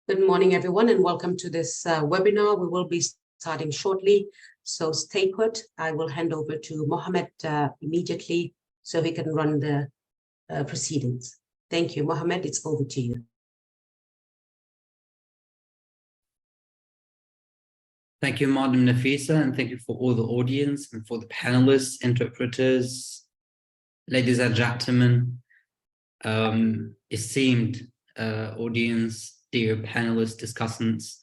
Good morning, everyone, and welcome to this webinar. We will be starting shortly, so stay put. I will hand over to Mohammed immediately so he can run the proceedings. Thank you. Mohammed, it's over to you. Thank you, Madam Nafisa, and thank you for all the audience and for the panelists, interpreters, ladies and gentlemen, esteemed audience, dear panelists, discussants.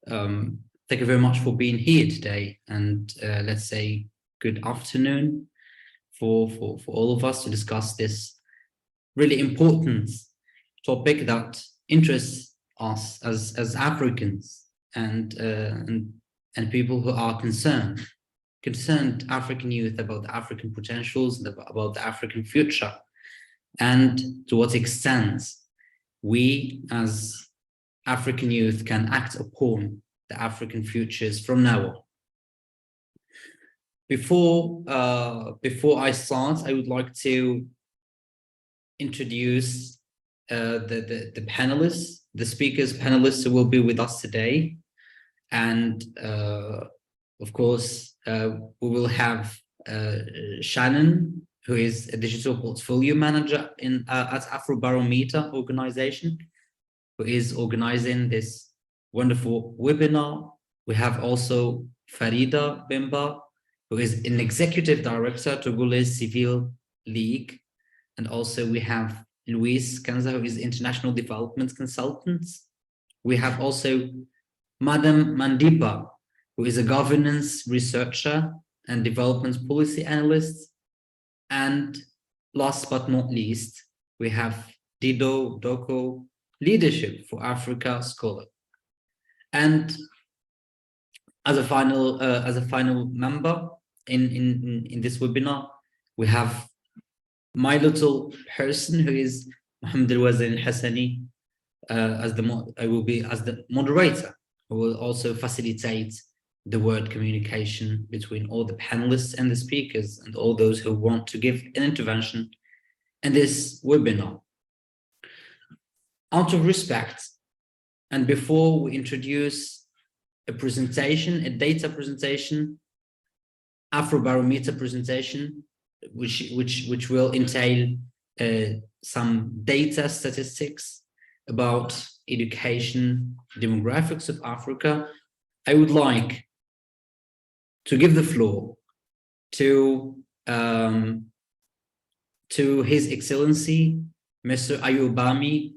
Thank you very much for being here today, and let's say good afternoon for all of us to discuss this really important topic that interests us as Africans and people who are concerned African youth about the African potentials and about the African future, and to what extent we as African youth can act upon the African futures from now on. Before I start, I would like to introduce the panelists, the panelists who will be with us today. And of course, we will have Shannon, who is a digital portfolio manager at Afrobarometer organization, who is organizing this wonderful webinar. We have also Farida Bemba, who is an executive director to Gules Civil League. And also we have Luis Kanza, who is international development consultant. We have also Madam Mandiba, who is a governance researcher and development policy analyst. And last but not least, we have Dido Doko, Leadership for Africa scholar. And as a final member in this webinar, we have my little person, who is Mohammed Al-Wazin Hassani, I will be as the moderator, who will also facilitate the word communication between all the panelists and the speakers and all those who want to give an intervention in this webinar. Out of respect, and before we introduce a presentation, a data presentation, Afrobarometer presentation, which will entail some data statistics about education, demographics of Africa, I would like to give the floor to His Excellency, Mr. Ayubami,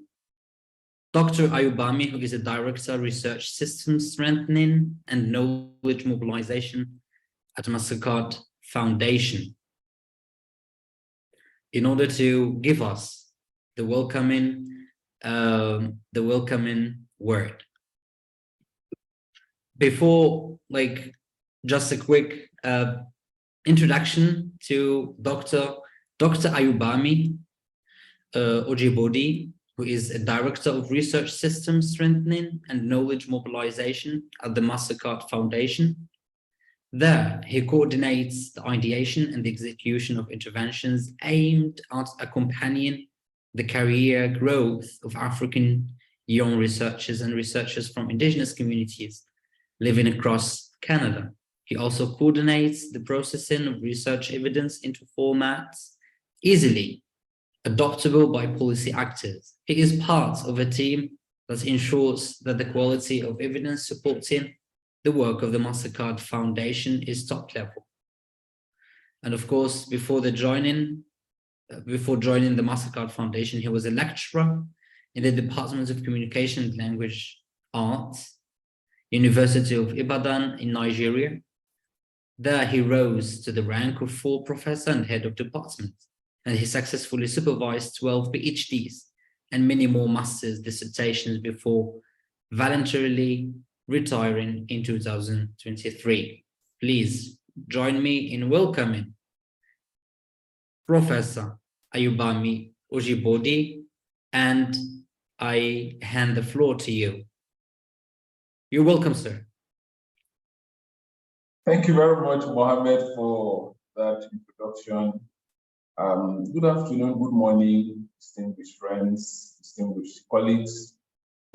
Dr. Ayubami, who is a Director, Research Systems Strengthening and Knowledge Mobilization at Mastercard Foundation, in order to give us the welcoming word. Before, just a quick introduction to Dr. Ayubami Ojibodi, who is a Director of Research Systems Strengthening and Knowledge Mobilization at the Mastercard Foundation. There, he coordinates the ideation and the execution of interventions aimed at accompanying the career growth of African young researchers and researchers from indigenous communities living across Canada. He also coordinates the processing of research evidence into formats easily adoptable by policy actors. He is part of a team that ensures that the quality of evidence supporting the work of the Mastercard Foundation is top level. And of course, before joining the Mastercard Foundation, he was a lecturer in the Department of Communication and Language Arts, University of Ibadan in Nigeria. There he rose to the rank of full professor and head of department, and he successfully supervised 12 PhDs and many more master's dissertations before voluntarily retiring in 2023. Please join me in welcoming Professor Ayubami Ojibodi, and I hand the floor to you. You're welcome, sir. Thank you very much, Mohammed, for that introduction. Good afternoon, good morning, distinguished friends, distinguished colleagues.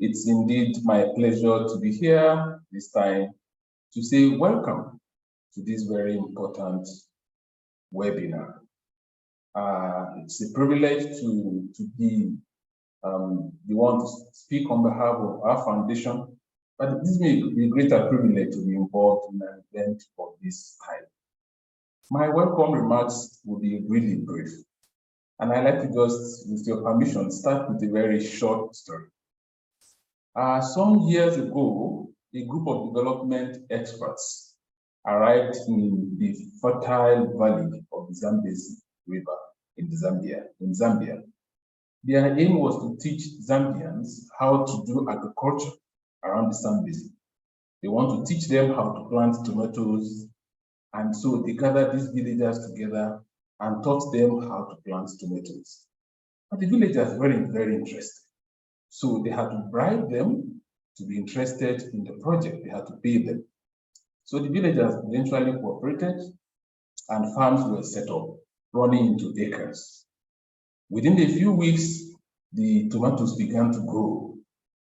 It's indeed my pleasure to be here this time to say welcome to this very important webinar. It's a privilege to be the one to speak on behalf of our foundation, but it gives me a greater privilege to be involved in an event of this type. My welcome remarks will be really brief, and I'd like to just, with your permission, start with a very short story. Some years ago, a group of development experts arrived in the fertile valley of the Zambezi River in Zambia. Their aim was to teach Zambians how to do agriculture around the Zambezi. They want to teach them how to plant tomatoes, and so they gathered these villagers together and taught them how to plant tomatoes. But the villagers weren't very interested. So they had to bribe them to be interested in the project. They had to pay them. So the villagers eventually cooperated and farms were set up, running into acres. Within a few weeks, the tomatoes began to grow,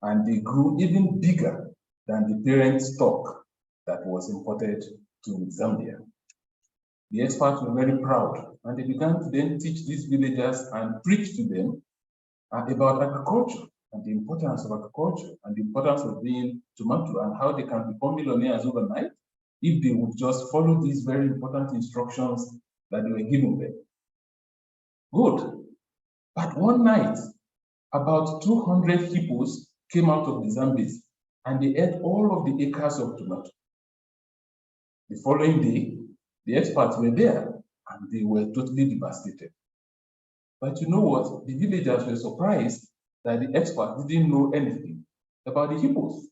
and they grew even bigger than the parent stock that was imported to Zambia. The experts were very proud, and they began to then teach these villagers and preach to them about agriculture and the importance of agriculture and the importance of being tomato and how they can become millionaires overnight if they would just follow these very important instructions that they were giving them. Good. But one night, about 200 hippos came out of the Zambezi and they ate all of the acres of tomato. The following day, the experts were there and they were totally devastated. But you know what? The villagers were surprised that the experts didn't know anything about the hippos.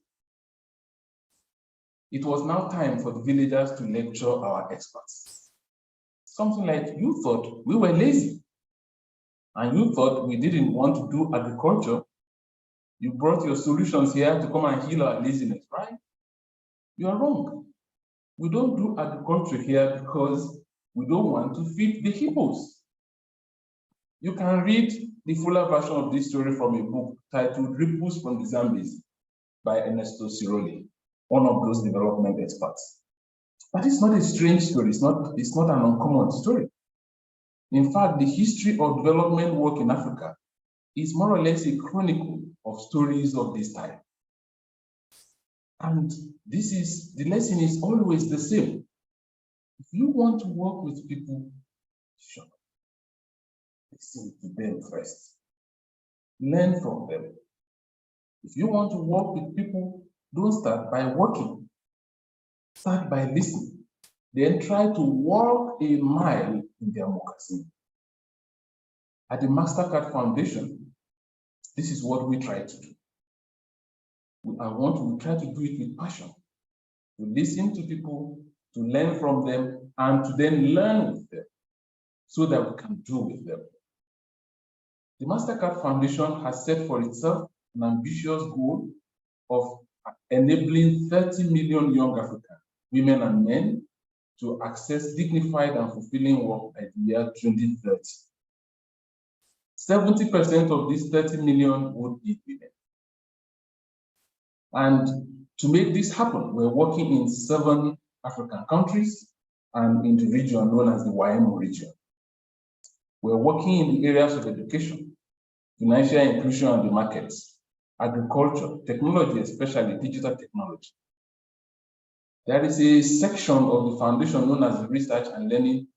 It was now time for the villagers to lecture our experts. Something like, you thought we were lazy, and you thought we didn't want to do agriculture. You brought your solutions here to come and heal our laziness, right? You are wrong. We don't do agriculture here because we don't want to feed the hippos. You can read the fuller version of this story from a book titled Ripples from the Zambezi by Ernesto Ciroli, one of those development experts. But it's not a strange story. It's not an uncommon story. In fact, the history of development work in Africa is more or less a chronicle of stories of this type. And the lesson is always the same. If you want to work with people, sure, listen to them first. Learn from them. If you want to work with people, don't start by working. Start by listening. Then try to walk a mile in their moccasin. At the Mastercard Foundation, this is what we try to do. We try to do it with passion. To listen to people, to learn from them, and to then learn with them so that we can do with them. The Mastercard Foundation has set for itself an ambitious goal of enabling 30 million young African women and men to access dignified and fulfilling work by the year 2030. 70% of these 30 million would be women. And to make this happen, we're working in 7 African countries and in the region known as the YMO region. We're working in the areas of education, financial inclusion and the markets, agriculture, technology, especially digital technology. There is a section of the foundation known as the research and learning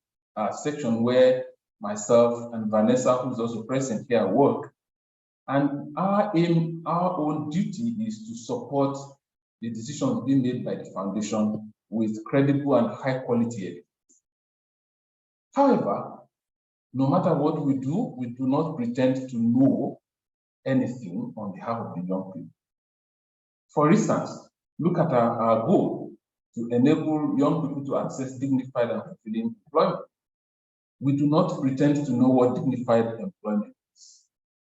section where myself and Vanessa, who's also present here, work. And our aim, our own duty is to support the decisions being made by the foundation with credible and high quality evidence. However, no matter what we do not pretend to know anything on behalf of the young people. For instance, look at our goal to enable young people to access dignified and fulfilling employment. We do not pretend to know what dignified employment is.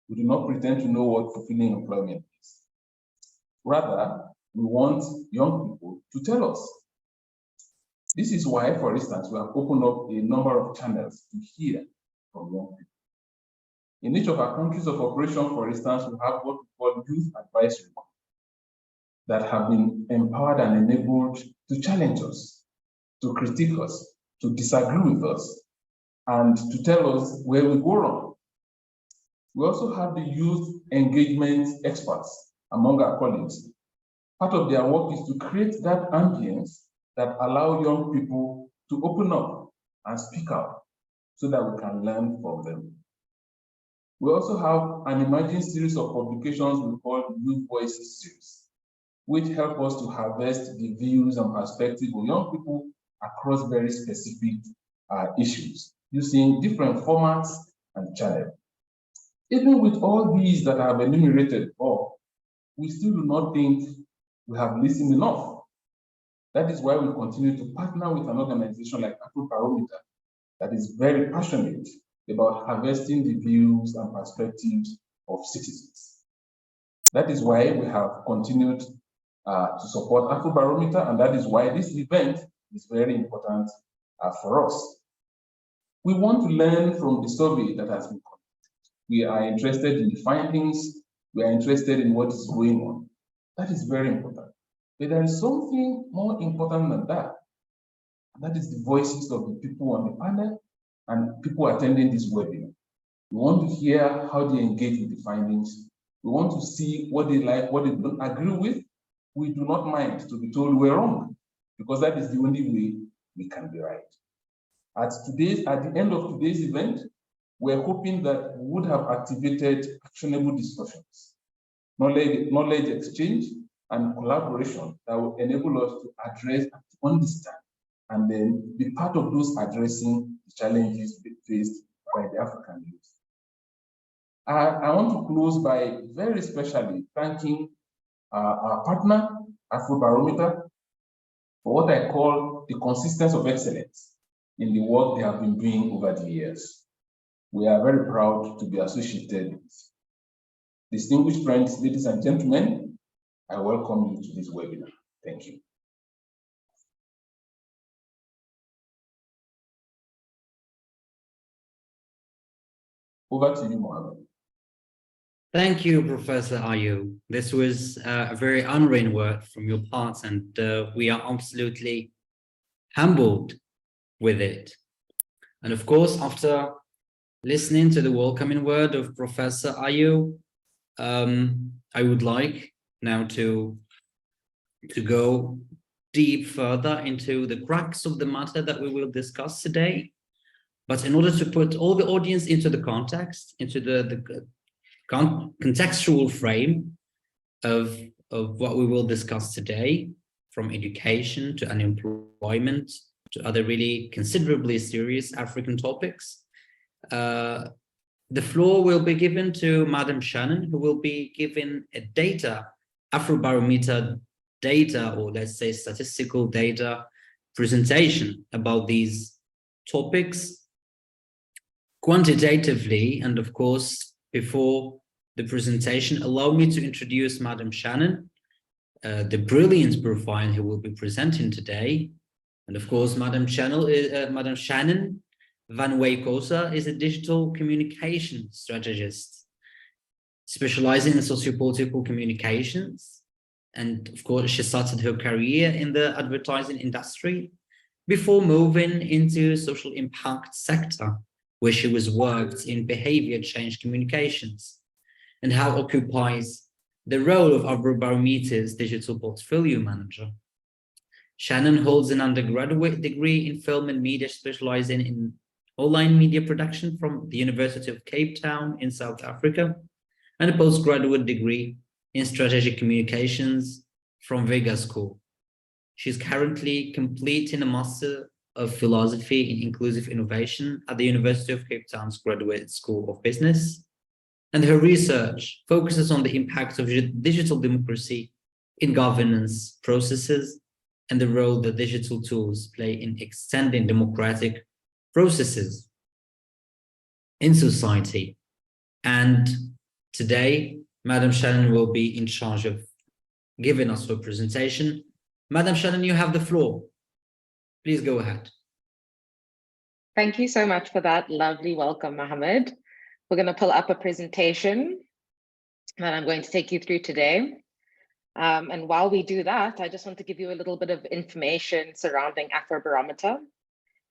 We do not pretend to know what fulfilling employment is. Rather, we want young people to tell us. This is why, for instance, we have opened up a number of channels to hear from young people. In each of our countries of operation, for instance, we have what we call called youth advisory that have been empowered and enabled to challenge us, to critique us, to disagree with us, and to tell us where we go wrong. We also have the youth engagement experts among our colleagues. Part of their work is to create that ambience that allow young people to open up and speak out so that we can learn from them. We also have an emerging series of publications we call Youth Voices series, which help us to harvest the views and perspectives of young people across very specific issues, using different formats and channels. Even with all these that I have enumerated, we still do not think we have listened enough. That is why we continue to partner with an organization like Afrobarometer that is very passionate about harvesting the views and perspectives of citizens. That is why we have continued to support Afrobarometer, and that is why this event is very important for us. We want to learn from the survey that has been conducted. We are interested in the findings. We are interested in what is going on. That is very important. But there is something more important than that. And that is the voices of the people on the panel and people attending this webinar. We want to hear how they engage with the findings. We want to see what they like, what they don't agree with. We do not mind to be told we're wrong, because that is the only way we can be right. At the end of today's event, we're hoping that we would have activated actionable discussions, knowledge exchange, and collaboration that will enable us to address and to understand, and then be part of those addressing the challenges faced by the African youth. I want to close by very specially thanking our partner, Afrobarometer, for what I call the consistency of excellence in the work they have been doing over the years. We are very proud to be associated with. Distinguished friends, ladies and gentlemen, I welcome you to this webinar. Thank you. Over to you, Mohammed. Thank you, Professor Ayu. This was a very honoring word from your part, and we are absolutely humbled with it. And of course, after listening to the welcoming word of Professor Ayu, I would like now to go deep further into the crux of the matter that we will discuss today. But in order to put all the audience into the context, into the contextual frame of what we will discuss today, from education to unemployment to other really considerably serious African topics, the floor will be given to Madam Shannon, who will be giving a Afrobarometer data, or let's say statistical data presentation about these topics quantitatively. And of course, before the presentation, allow me to introduce Madam Shannon, the brilliant profile who will be presenting today. And of course, Madam Shannon Van Wykosa is a digital communication strategist, specializing in sociopolitical communications. And of course, she started her career in the advertising industry before moving into social impact sector, where she was worked in behavior change communications, and now occupies the role of Afrobarometer's digital portfolio manager. Shannon holds an undergraduate degree in film and media, specializing in online media production from the University of Cape Town in South Africa, and a postgraduate degree in strategic communications from Vega School. She's currently completing a Master of Philosophy in Inclusive Innovation at the University of Cape Town's Graduate School of Business, and her research focuses on the impact of digital democracy in governance processes and the role that digital tools play in extending democratic processes in society. And today, Madam Shannon will be in charge of giving us her presentation. Madam Shannon, you have the floor. Please go ahead. Thank you so much for that lovely welcome, Mohammed. We're going to pull up a presentation. that I'm going to take you through today. And while we do that, I just want to give you a little bit of information surrounding Afrobarometer.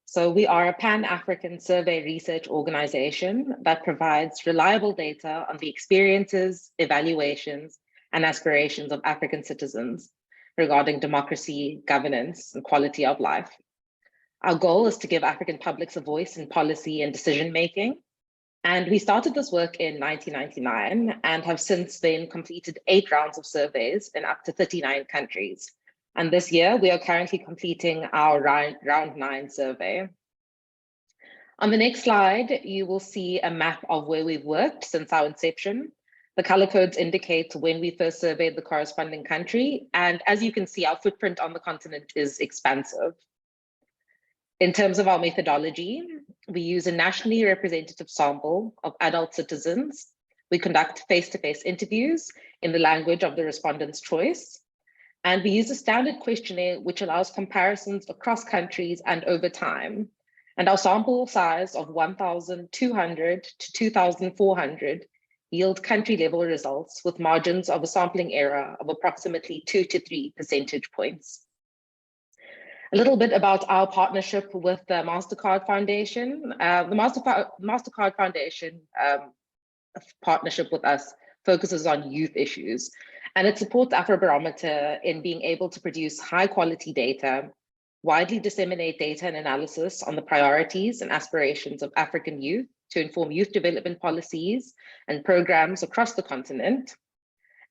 So we are a Pan-African survey research organization that provides reliable data on the experiences, evaluations, and aspirations of African citizens regarding democracy, governance, and quality of life. Our goal is to give African publics a voice in policy and decision-making. And we started this work in 1999 and have since then completed 8 rounds of surveys in up to 39 countries. And this year, we are currently completing our round 9 survey. On the next slide, you will see a map of where we've worked since our inception. The color codes indicate when we first surveyed the corresponding country. And as you can see, our footprint on the continent is expansive. In terms of our methodology, we use a nationally representative sample of adult citizens. We conduct face-to-face interviews in the language of the respondent's choice. And we use a standard questionnaire which allows comparisons across countries and over time. And our sample size of 1,200 to 2,400 yield country level results with margins of a sampling error of approximately 2 to 3 percentage points. A little bit about our partnership with the Mastercard Foundation. The Mastercard Foundation partnership with us focuses on youth issues, and it supports Afrobarometer in being able to produce high quality data, widely disseminate data and analysis on the priorities and aspirations of African youth to inform youth development policies and programs across the continent,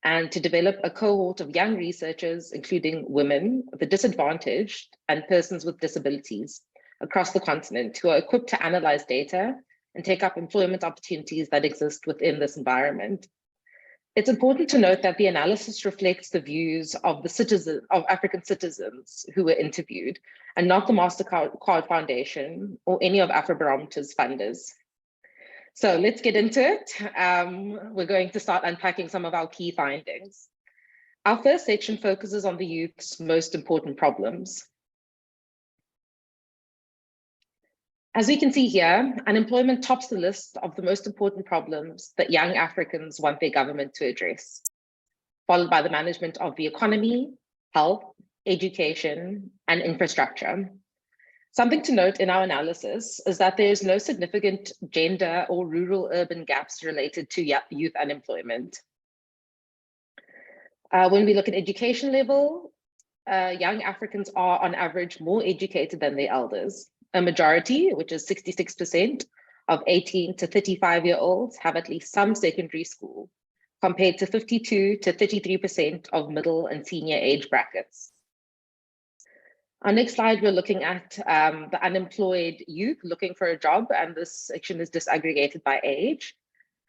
and to develop a cohort of young researchers, including women, the disadvantaged, and persons with disabilities across the continent who are equipped to analyze data and take up employment opportunities that exist within this environment. It's important to note that the analysis reflects the views of African citizens who were interviewed, and not the Mastercard Foundation or any of Afrobarometer's funders. So let's get into it. We're going to start unpacking some of our key findings. Our first section focuses on the youth's most important problems. As we can see here, unemployment tops the list of the most important problems that young Africans want their government to address, followed by the management of the economy, health, education, and infrastructure. Something to note in our analysis is that there is no significant gender or rural-urban gaps related to youth unemployment. When we look at education level, young Africans are on average more educated than their elders. A majority, which is 66% of 18 to 35-year-olds have at least some secondary school, compared to 52 to 33% of middle and senior age brackets. Our next slide, we're looking at the unemployed youth looking for a job, and this section is disaggregated by age.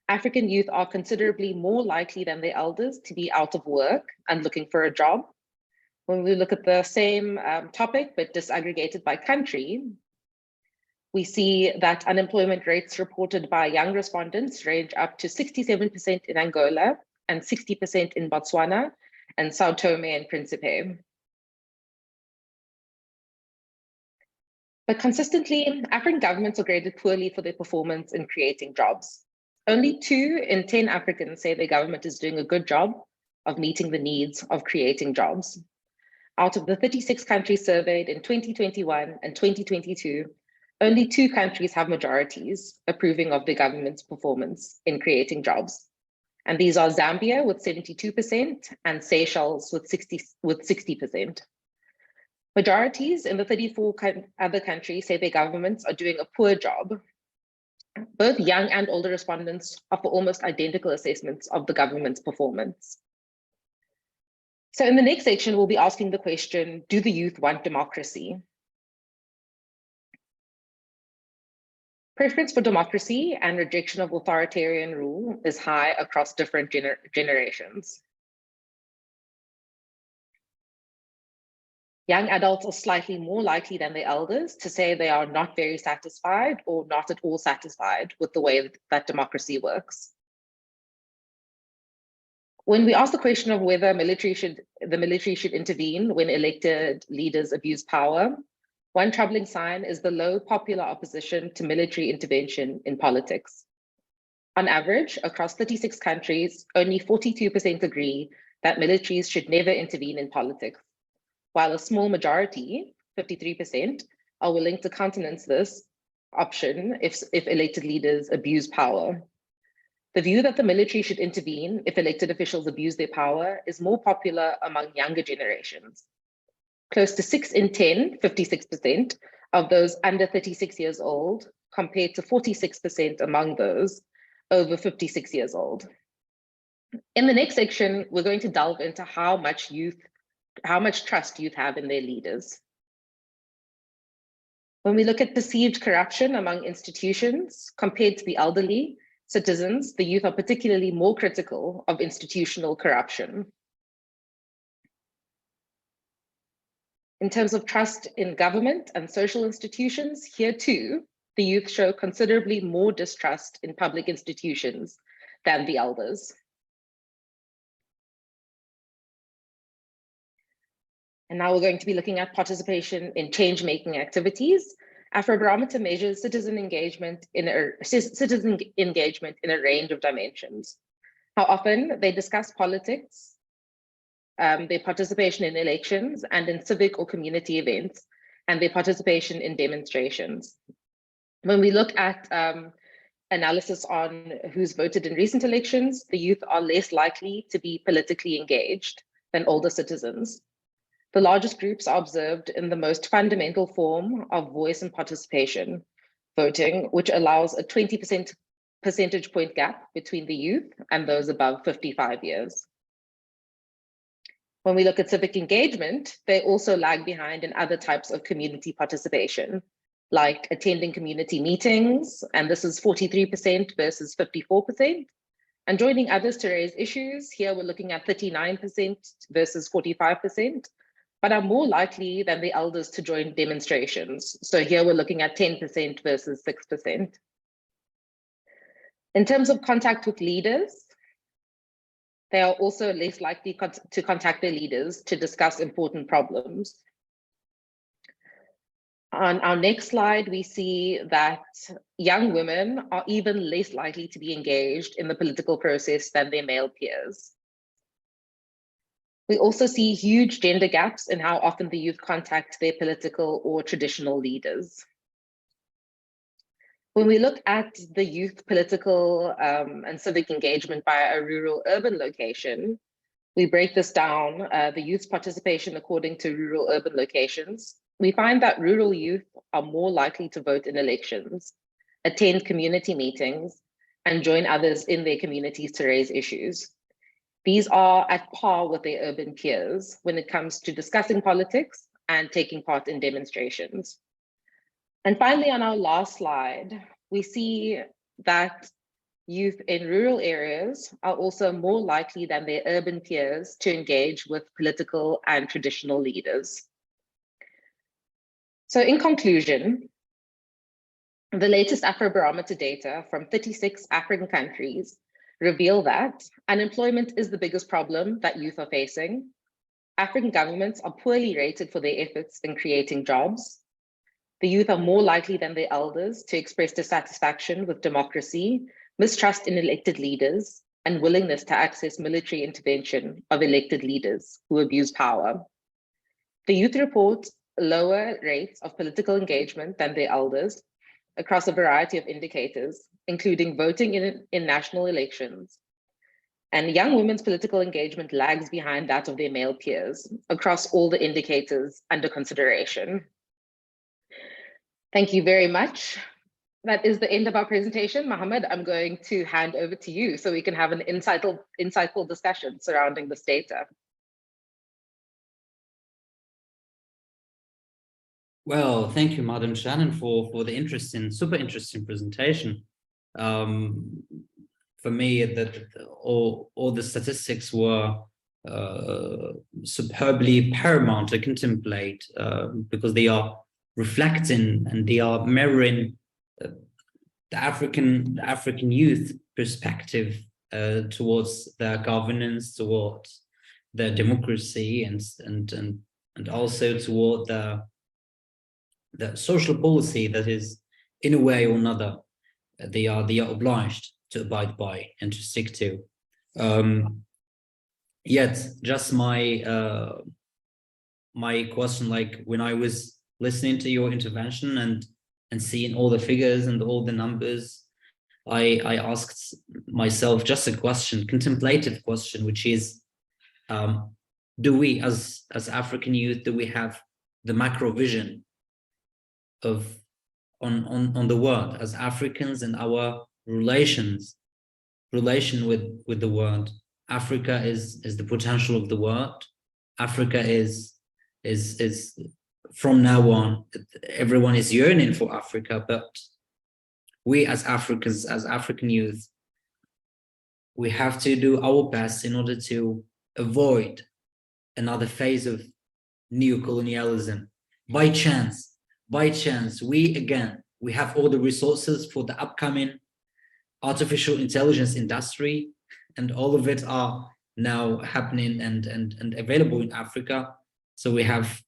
African youth are considerably more likely than their elders to be out of work and looking for a job. When we look at the same topic, but disaggregated by country, we see that unemployment rates reported by young respondents range up to 67% in Angola and 60% in Botswana and Sao Tome and Principe. But consistently, African governments are graded poorly for their performance in creating jobs. Only 2 in 10 Africans say their government is doing a good job of meeting the needs of creating jobs. Out of the 36 countries surveyed in 2021 and 2022, only 2 countries have majorities approving of the government's performance in creating jobs. And these are Zambia with 72% and Seychelles with 60%. Majorities in the 34 other countries say their governments are doing a poor job. Both young and older respondents offer almost identical assessments of the government's performance. So in the next section, we'll be asking the question, do the youth want democracy? Preference for democracy and rejection of authoritarian rule is high across different generations. Young adults are slightly more likely than their elders to say they are not very satisfied or not at all satisfied with the way that democracy works. When we ask the question of whether the military should intervene when elected leaders abuse power, one troubling sign is the low popular opposition to military intervention in politics. On average, across 36 countries, only 42% agree that militaries should never intervene in politics, while a small majority, 53%, are willing to countenance this option if elected leaders abuse power. The view that the military should intervene if elected officials abuse their power is more popular among younger generations. Close to 6 in 10, 56%, of those under 36 years old, compared to 46% among those over 56 years old. In the next section, we're going to delve into how much trust youth have in their leaders. When we look at perceived corruption among institutions compared to the elderly citizens, the youth are particularly more critical of institutional corruption. In terms of trust in government and social institutions, here too, the youth show considerably more distrust in public institutions than the elders. And now we're going to be looking at participation in change-making activities. Afrobarometer measures citizen engagement in a range of dimensions. How often they discuss politics, their participation in elections and in civic or community events, and their participation in demonstrations. When we look at analysis on who's voted in recent elections, the youth are less likely to be politically engaged than older citizens. The largest groups are observed in the most fundamental form of voice and participation, voting, which allows a 20% percentage point gap between the youth and those above 55 years. When we look at civic engagement, they also lag behind in other types of community participation, like attending community meetings, and this is 43% versus 54%, and joining others to raise issues. Here we're looking at 39% versus 45%, but are more likely than the elders to join demonstrations. So here we're looking at 10% versus 6%. In terms of contact with leaders, they are also less likely to contact their leaders to discuss important problems. On our next slide, we see that young women are even less likely to be engaged in the political process than their male peers. We also see huge gender gaps in how often the youth contact their political or traditional leaders. When we look at the youth political and civic engagement by a rural-urban location, we break this down, the youth's participation according to rural-urban locations. We find that rural youth are more likely to vote in elections, attend community meetings, and join others in their communities to raise issues. These are at par with their urban peers when it comes to discussing politics and taking part in demonstrations. And finally, on our last slide, we see that youth in rural areas are also more likely than their urban peers to engage with political and traditional leaders. So in conclusion, the latest Afrobarometer data from 36 African countries reveal that unemployment is the biggest problem that youth are facing. African governments are poorly rated for their efforts in creating jobs. The youth are more likely than their elders to express dissatisfaction with democracy, mistrust in elected leaders, and willingness to access military intervention of elected leaders who abuse power. The youth report lower rates of political engagement than their elders across a variety of indicators, including voting in national elections. And young women's political engagement lags behind that of their male peers across all the indicators under consideration. Thank you very much. That is the end of our presentation. Mohammed, I'm going to hand over to you so we can have an insightful discussion surrounding this data. Well, thank you, Madam Shannon, for the super interesting presentation. For me, all the statistics were superbly paramount to contemplate because they are reflecting and they are mirroring the African youth perspective towards their governance, towards their democracy, and also toward the social policy that is, in a way or another, they are obliged abide by and to stick to. Yet, just my my question, like when I was listening to your intervention and seeing all the figures and all the numbers, I asked myself just a question, contemplative question, which is, do we as African youth, do we have the macro vision of on the world as Africans and our relation with the world? Africa is the potential of the world. Africa is from now on, everyone is yearning for Africa, but we as Africans, as African youth, we have to do our best in order to avoid another phase of neocolonialism. By chance, we have all the resources for the upcoming artificial intelligence industry, and all of it are now happening and available in Africa. So we have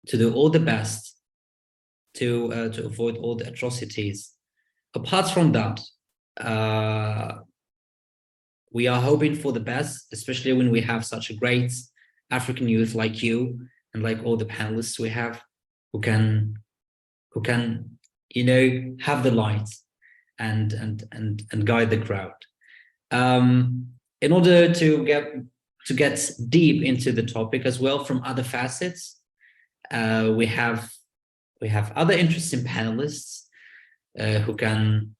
to do all the best to avoid all the atrocities. Apart from that, we are hoping for the best, especially when we have such a great African youth like you and like all the panelists we have, who can have the light and guide the crowd. In order to get deep into the topic as well from other facets, we have other interesting panelists who can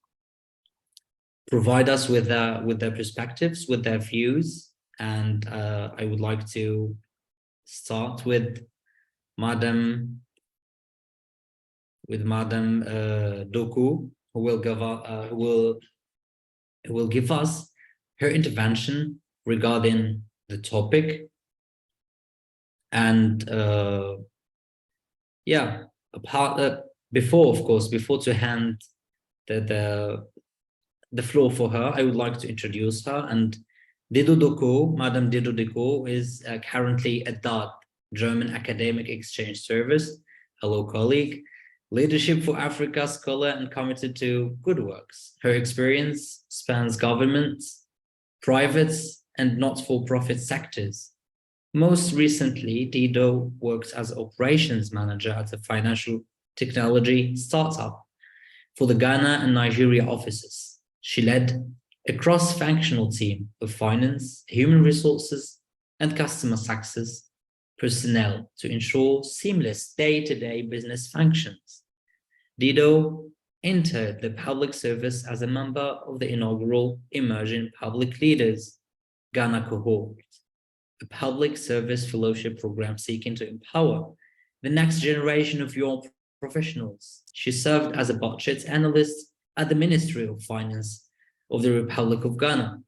provide us with their perspectives, with their views, and I would like to start with Madam Doku, who will give us her intervention regarding the topic. And before to hand the floor for her, I would like to introduce her. And Madame Dido Doku is currently at DAAD, German Academic Exchange Service, hello colleague, Leadership for Africa scholar and committed to good works. Her experience spans governments, private and not-for-profit sectors. Most recently, Dido worked as operations manager at a financial technology startup for the Ghana and Nigeria offices. She led a cross-functional team of finance, human resources, and customer success personnel to ensure seamless day-to-day business functions. Dido entered the public service as a member of the inaugural Emerging Public Leaders Ghana cohort, a public service fellowship program seeking to empower the next generation of young professionals. She served as a budget analyst at the Ministry of Finance of the Republic of Ghana.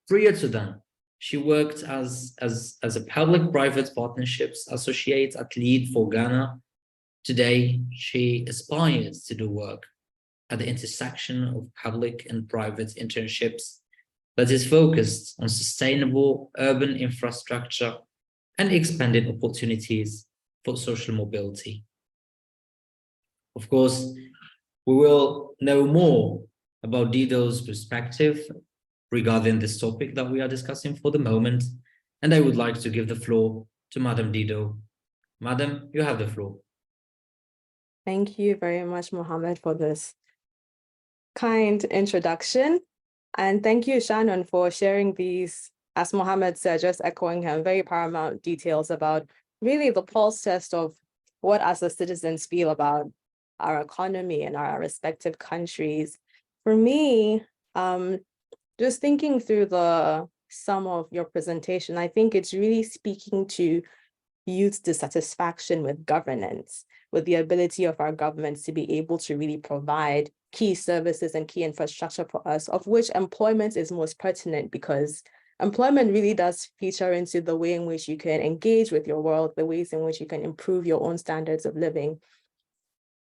Prior to that, she worked as a public-private partnerships associate at Lead for Ghana. Today, she aspires to do work at the intersection of public and private internships that is focused on sustainable urban infrastructure and expanded opportunities for social mobility. Of course, we will know more about Dido's perspective regarding this topic that we are discussing for the moment, and I would like to give the floor to Madam Dido. Madam, you have the floor. Thank you very much, Mohammed, for this kind introduction. And thank you, Shannon, for sharing these, as Mohammed said, just echoing him, very paramount details about really the pulse test of what as the citizens feel about our economy and our respective countries. For me, just thinking through the sum of your presentation, I think it's really speaking to youth dissatisfaction with governance, with the ability of our governments to be able to really provide key services and key infrastructure for us, of which employment is most pertinent, because employment really does feature into the way in which you can engage with your world, the ways in which you can improve your own standards of living.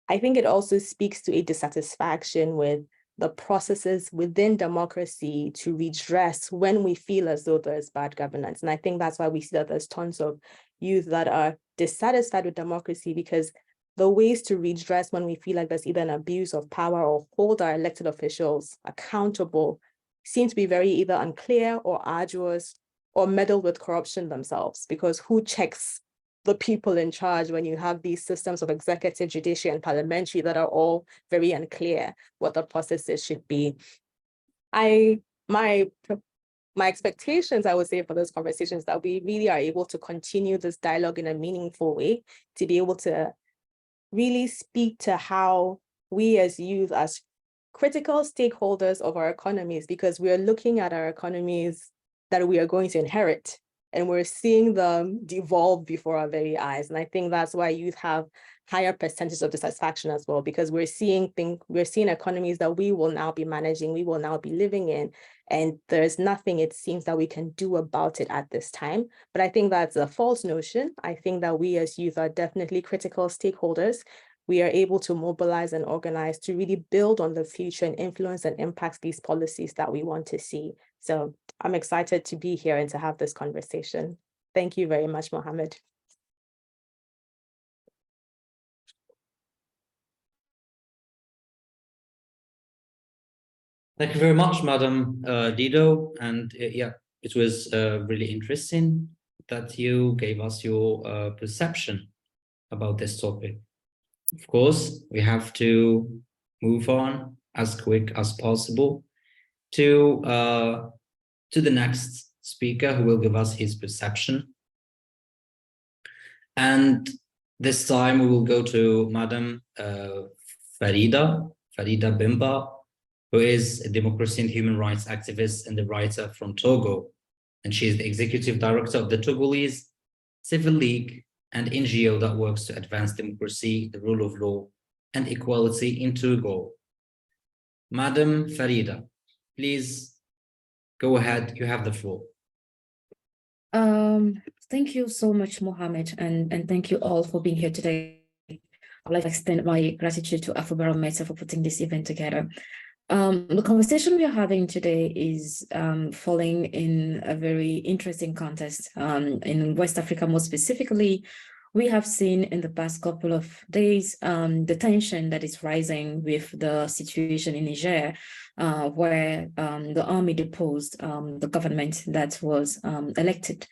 I think it also speaks to a dissatisfaction with the processes within democracy to redress when we feel as though there's bad governance. And I think that's why we see that there's tons of youth that are dissatisfied with democracy, because the ways to redress when we feel like there's either an abuse of power or hold our elected officials accountable seem to be very either unclear or arduous or meddled with corruption themselves, because who checks the people in charge when you have these systems of executive, judiciary, and parliamentary that are all very unclear what the processes should be. My expectations, I would say, for this conversation is that we really are able to continue this dialogue in a meaningful way, to be able to really speak to how we as youth, as critical stakeholders of our economies, because we are looking at our economies that we are going to inherit, and we're seeing them devolve before our very eyes. And I think that's why youth have higher percentages of dissatisfaction as well, because we're seeing economies that we will now be managing, we will now be living in, and there's nothing, it seems, that we can do about it at this time. But I think that's a false notion. I think that we as youth are definitely critical stakeholders. We are able to mobilize and organize to really build on the future and influence and impact these policies that we want to see. So I'm excited to be here and to have this conversation. Thank you very much, Mohammed. Thank you very much, Madam Dido. And yeah, it was really interesting that you gave us your perception about this topic. Of course, we have to move on as quick as possible to the next speaker, who will give us his perception. And this time we will go to Madam Farida Bimba, who is a democracy and human rights activist and a writer from Togo. And she is the executive director of the Togolese Civil League, and NGO that works to advance democracy, the rule of law, and equality in Togo. Madam Farida, please go ahead, you have the floor. Thank you so much, Mohammed, and thank you all for being here today. I'd like to extend my gratitude to Afrobarometer for putting this event together. The conversation we are having today is falling in a very interesting context. In West Africa, more specifically, we have seen in the past couple of days the tension that is rising with the situation in Niger, where the army deposed the government that was elected.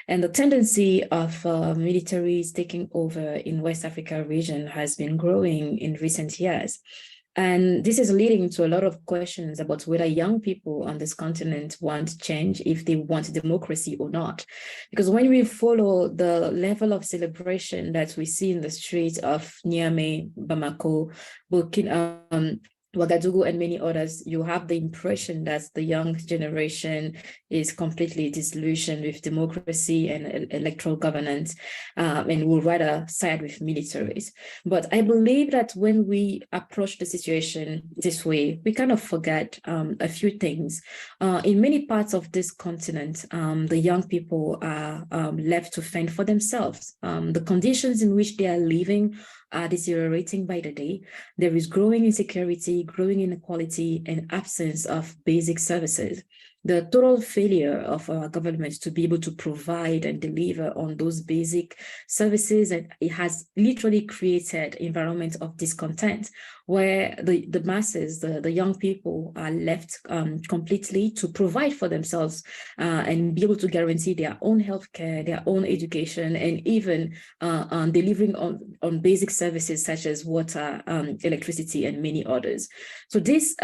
And the tendency of militaries taking over in West Africa region has been growing in recent years. And this is leading to a lot of questions about whether young people on this continent want change, if they want democracy or not. Because when we follow the level of celebration that we see in the streets of Niamey, Bamako, Burkina, Ouagadougou, and many others, you have the impression that the young generation is completely disillusioned with democracy and electoral governance, and will rather side with militaries. But I believe that when we approach the situation this way, we kind of forget a few things. In many parts of this continent, the young people are left to fend for themselves. The conditions in which they are living are deteriorating by the day. There is growing insecurity, growing inequality, and absence of basic services. The total failure of our government to be able to provide and deliver on those basic services, and it has literally created an environment of discontent where the masses, the young people are left completely to provide for themselves and be able to guarantee their own healthcare, their own education, and even delivering on basic services such as water, electricity, and many others. So this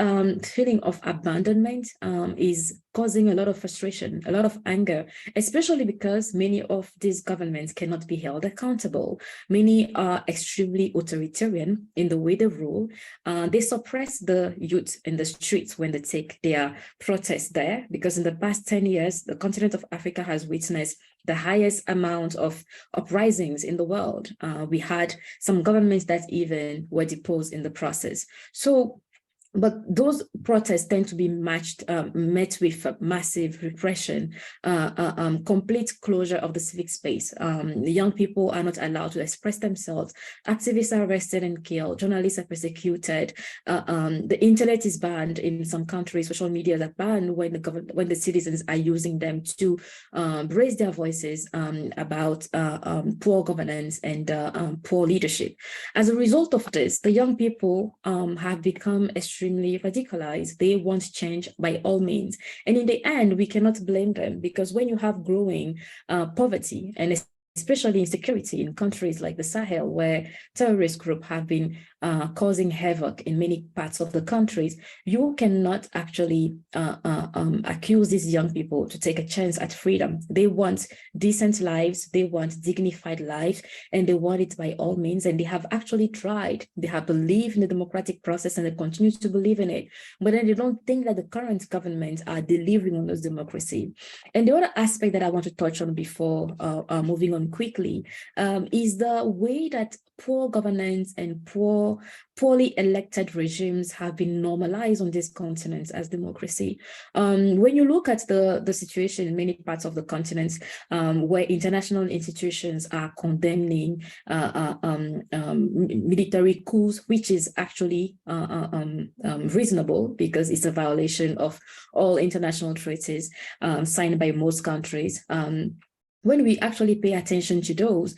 feeling of abandonment is causing a lot of frustration, a lot of anger, especially because many of these governments cannot be held accountable. Many are extremely authoritarian in the way they rule. They suppress the youth in the streets when they take their protests there, because in the past 10 years, the continent of Africa has witnessed the highest amount of uprisings in the world. We had some governments that even were deposed in the process. So But those protests tend to be met with massive repression, complete closure of the civic space. The young people are not allowed to express themselves. Activists are arrested and killed. Journalists are persecuted. The internet is banned in some countries. Social media are banned when the citizens are using them to raise their voices about poor governance and poor leadership. As a result of this, the young people have become extremely radicalized. They want change by all means. And in the end, we cannot blame them, because when you have growing poverty and especially insecurity in countries like the Sahel, where terrorist groups have been causing havoc in many parts of the countries, you cannot actually accuse these young people to take a chance at freedom. They want decent lives, they want dignified lives, and they want it by all means. And they have actually tried. They have believed in the democratic process and they continue to believe in it. But then they don't think that the current government are delivering on those democracy. And the other aspect that I want to touch on before moving on quickly is the way that poor governance and poorly elected regimes have been normalized on this continent as democracy. When you look at the situation in many parts of the continent where international institutions are condemning military coups, which is actually reasonable because it's a violation of all international treaties signed by most countries. When we actually pay attention to those,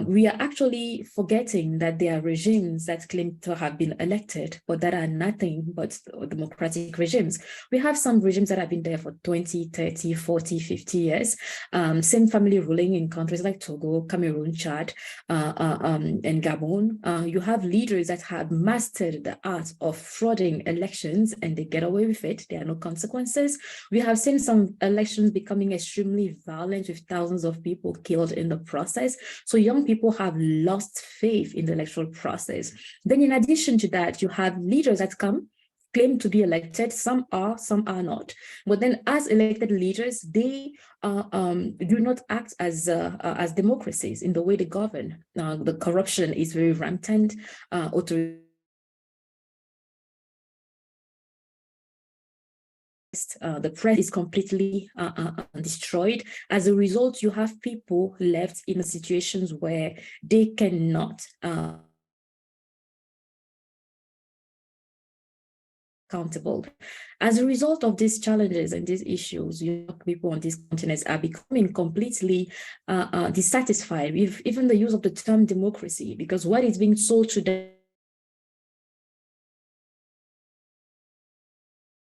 we are actually forgetting that there are regimes that claim to have been elected, but that are nothing but democratic regimes. We have some regimes that have been there for 20, 30, 40, 50 years. Same family ruling in countries like Togo, Cameroon, Chad, and Gabon. You have leaders that have mastered the art of frauding elections and they get away with it. There are no consequences. We have seen some elections becoming extremely violent with thousands of people killed in the process. So young people have lost faith in the electoral process. Then in addition to that, you have leaders that claim to be elected. Some are not. But then as elected leaders, they do not act as democracies in the way they govern. The corruption is very rampant. The press is completely destroyed. As a result, you have people left in situations where they cannot accountable. As a result of these challenges and these issues, young people on these continents are becoming completely dissatisfied with even the use of the term democracy, because what is being sold to them,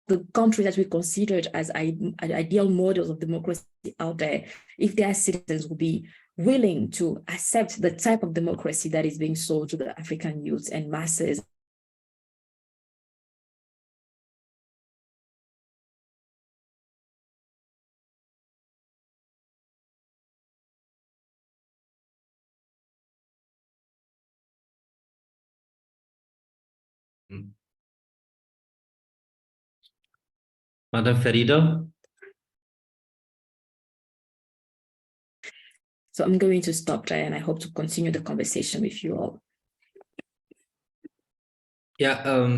the countries that we considered as ideal models of democracy out there, if their citizens will be willing to accept the type of democracy that is being sold to the African youth and masses. Madam Farida. So I'm going to stop there and I hope to continue the conversation with you all. Yeah,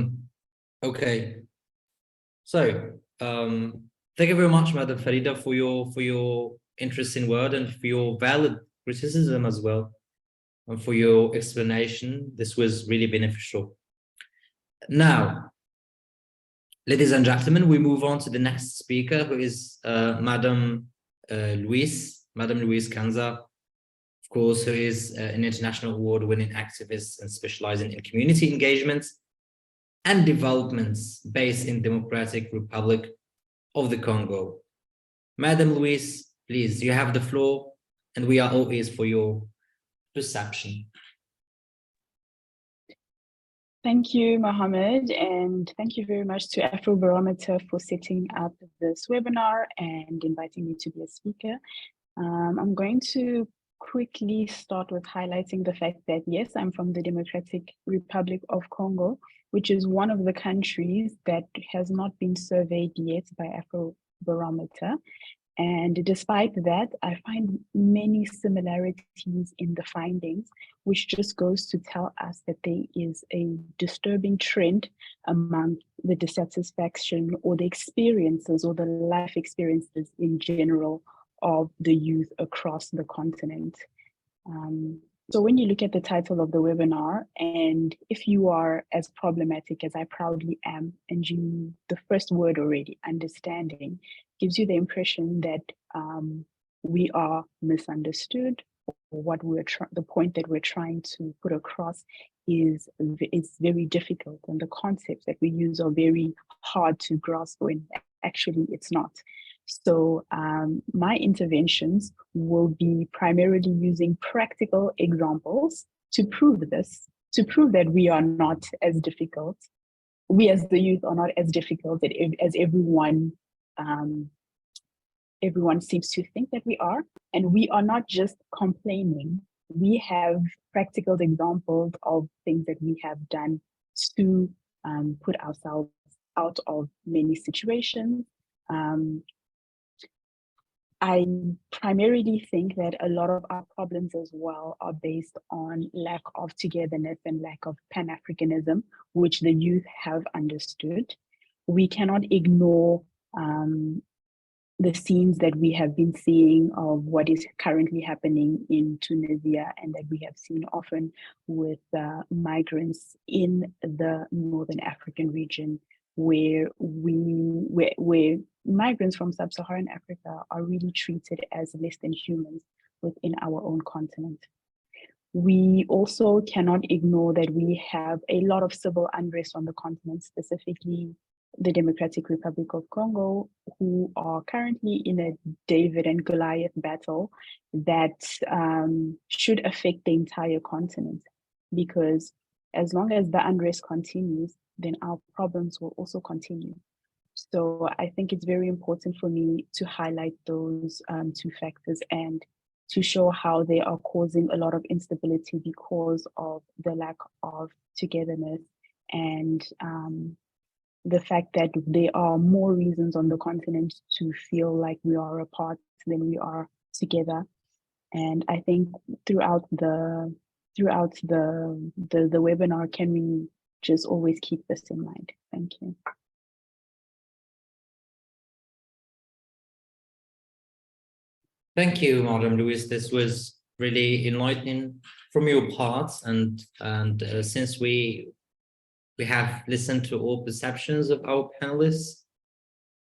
okay. So thank you very much, Madam Farida, for your interesting word and for your valid criticism as well, and for your explanation. This was really beneficial. Now, ladies and gentlemen, we move on to the next speaker, who is Madam Louise Kanza, of course, who is an international award-winning activist and specializing in community engagement and developments based in Democratic Republic of the Congo. Madam Louise, please, you have the floor, and we are all ears for your perception. Thank you, Mohammed, and thank you very much to Afrobarometer for setting up this webinar and inviting me to be a speaker. I'm going to quickly start with highlighting the fact that, yes, I'm from the Democratic Republic of Congo, which is one of the countries that has not been surveyed yet by Afrobarometer. And despite that, I find many similarities in the findings, which just goes to tell us that there is a disturbing trend among the dissatisfaction or the experiences or the life experiences in general of the youth across the continent. So when you look at the title of the webinar, and if you are as problematic as I proudly am, and the first word already, understanding, gives you the impression that we are misunderstood, or what the point that we're trying to put across is very difficult, and the concepts that we use are very hard to grasp when actually it's not. So my interventions will be primarily using practical examples to prove this, to prove that we are not as difficult. We as the youth are not as difficult as everyone seems to think that we are. And we are not just complaining. We have practical examples of things that we have done to put ourselves out of many situations. I primarily think that a lot of our problems as well are based on lack of togetherness and lack of Pan-Africanism, which the youth have understood. We cannot ignore the scenes that we have been seeing of what is currently happening in Tunisia, and that we have seen often with migrants in the Northern African region, where migrants from sub-Saharan Africa are really treated as less than humans within our own continent. We also cannot ignore that we have a lot of civil unrest on the continent, specifically the Democratic Republic of Congo, who are currently in a David and Goliath battle that should affect the entire continent, because as long as the unrest continues, then our problems will also continue. So I think it's very important for me to highlight those two factors and to show how they are causing a lot of instability because of the lack of togetherness, and the fact that there are more reasons on the continent to feel like we are apart than we are together. And I think throughout the webinar, can we just always keep this in mind? Thank you. Thank you, Madam Louise. This was really enlightening from your part, and since we have listened to all perceptions of our panelists,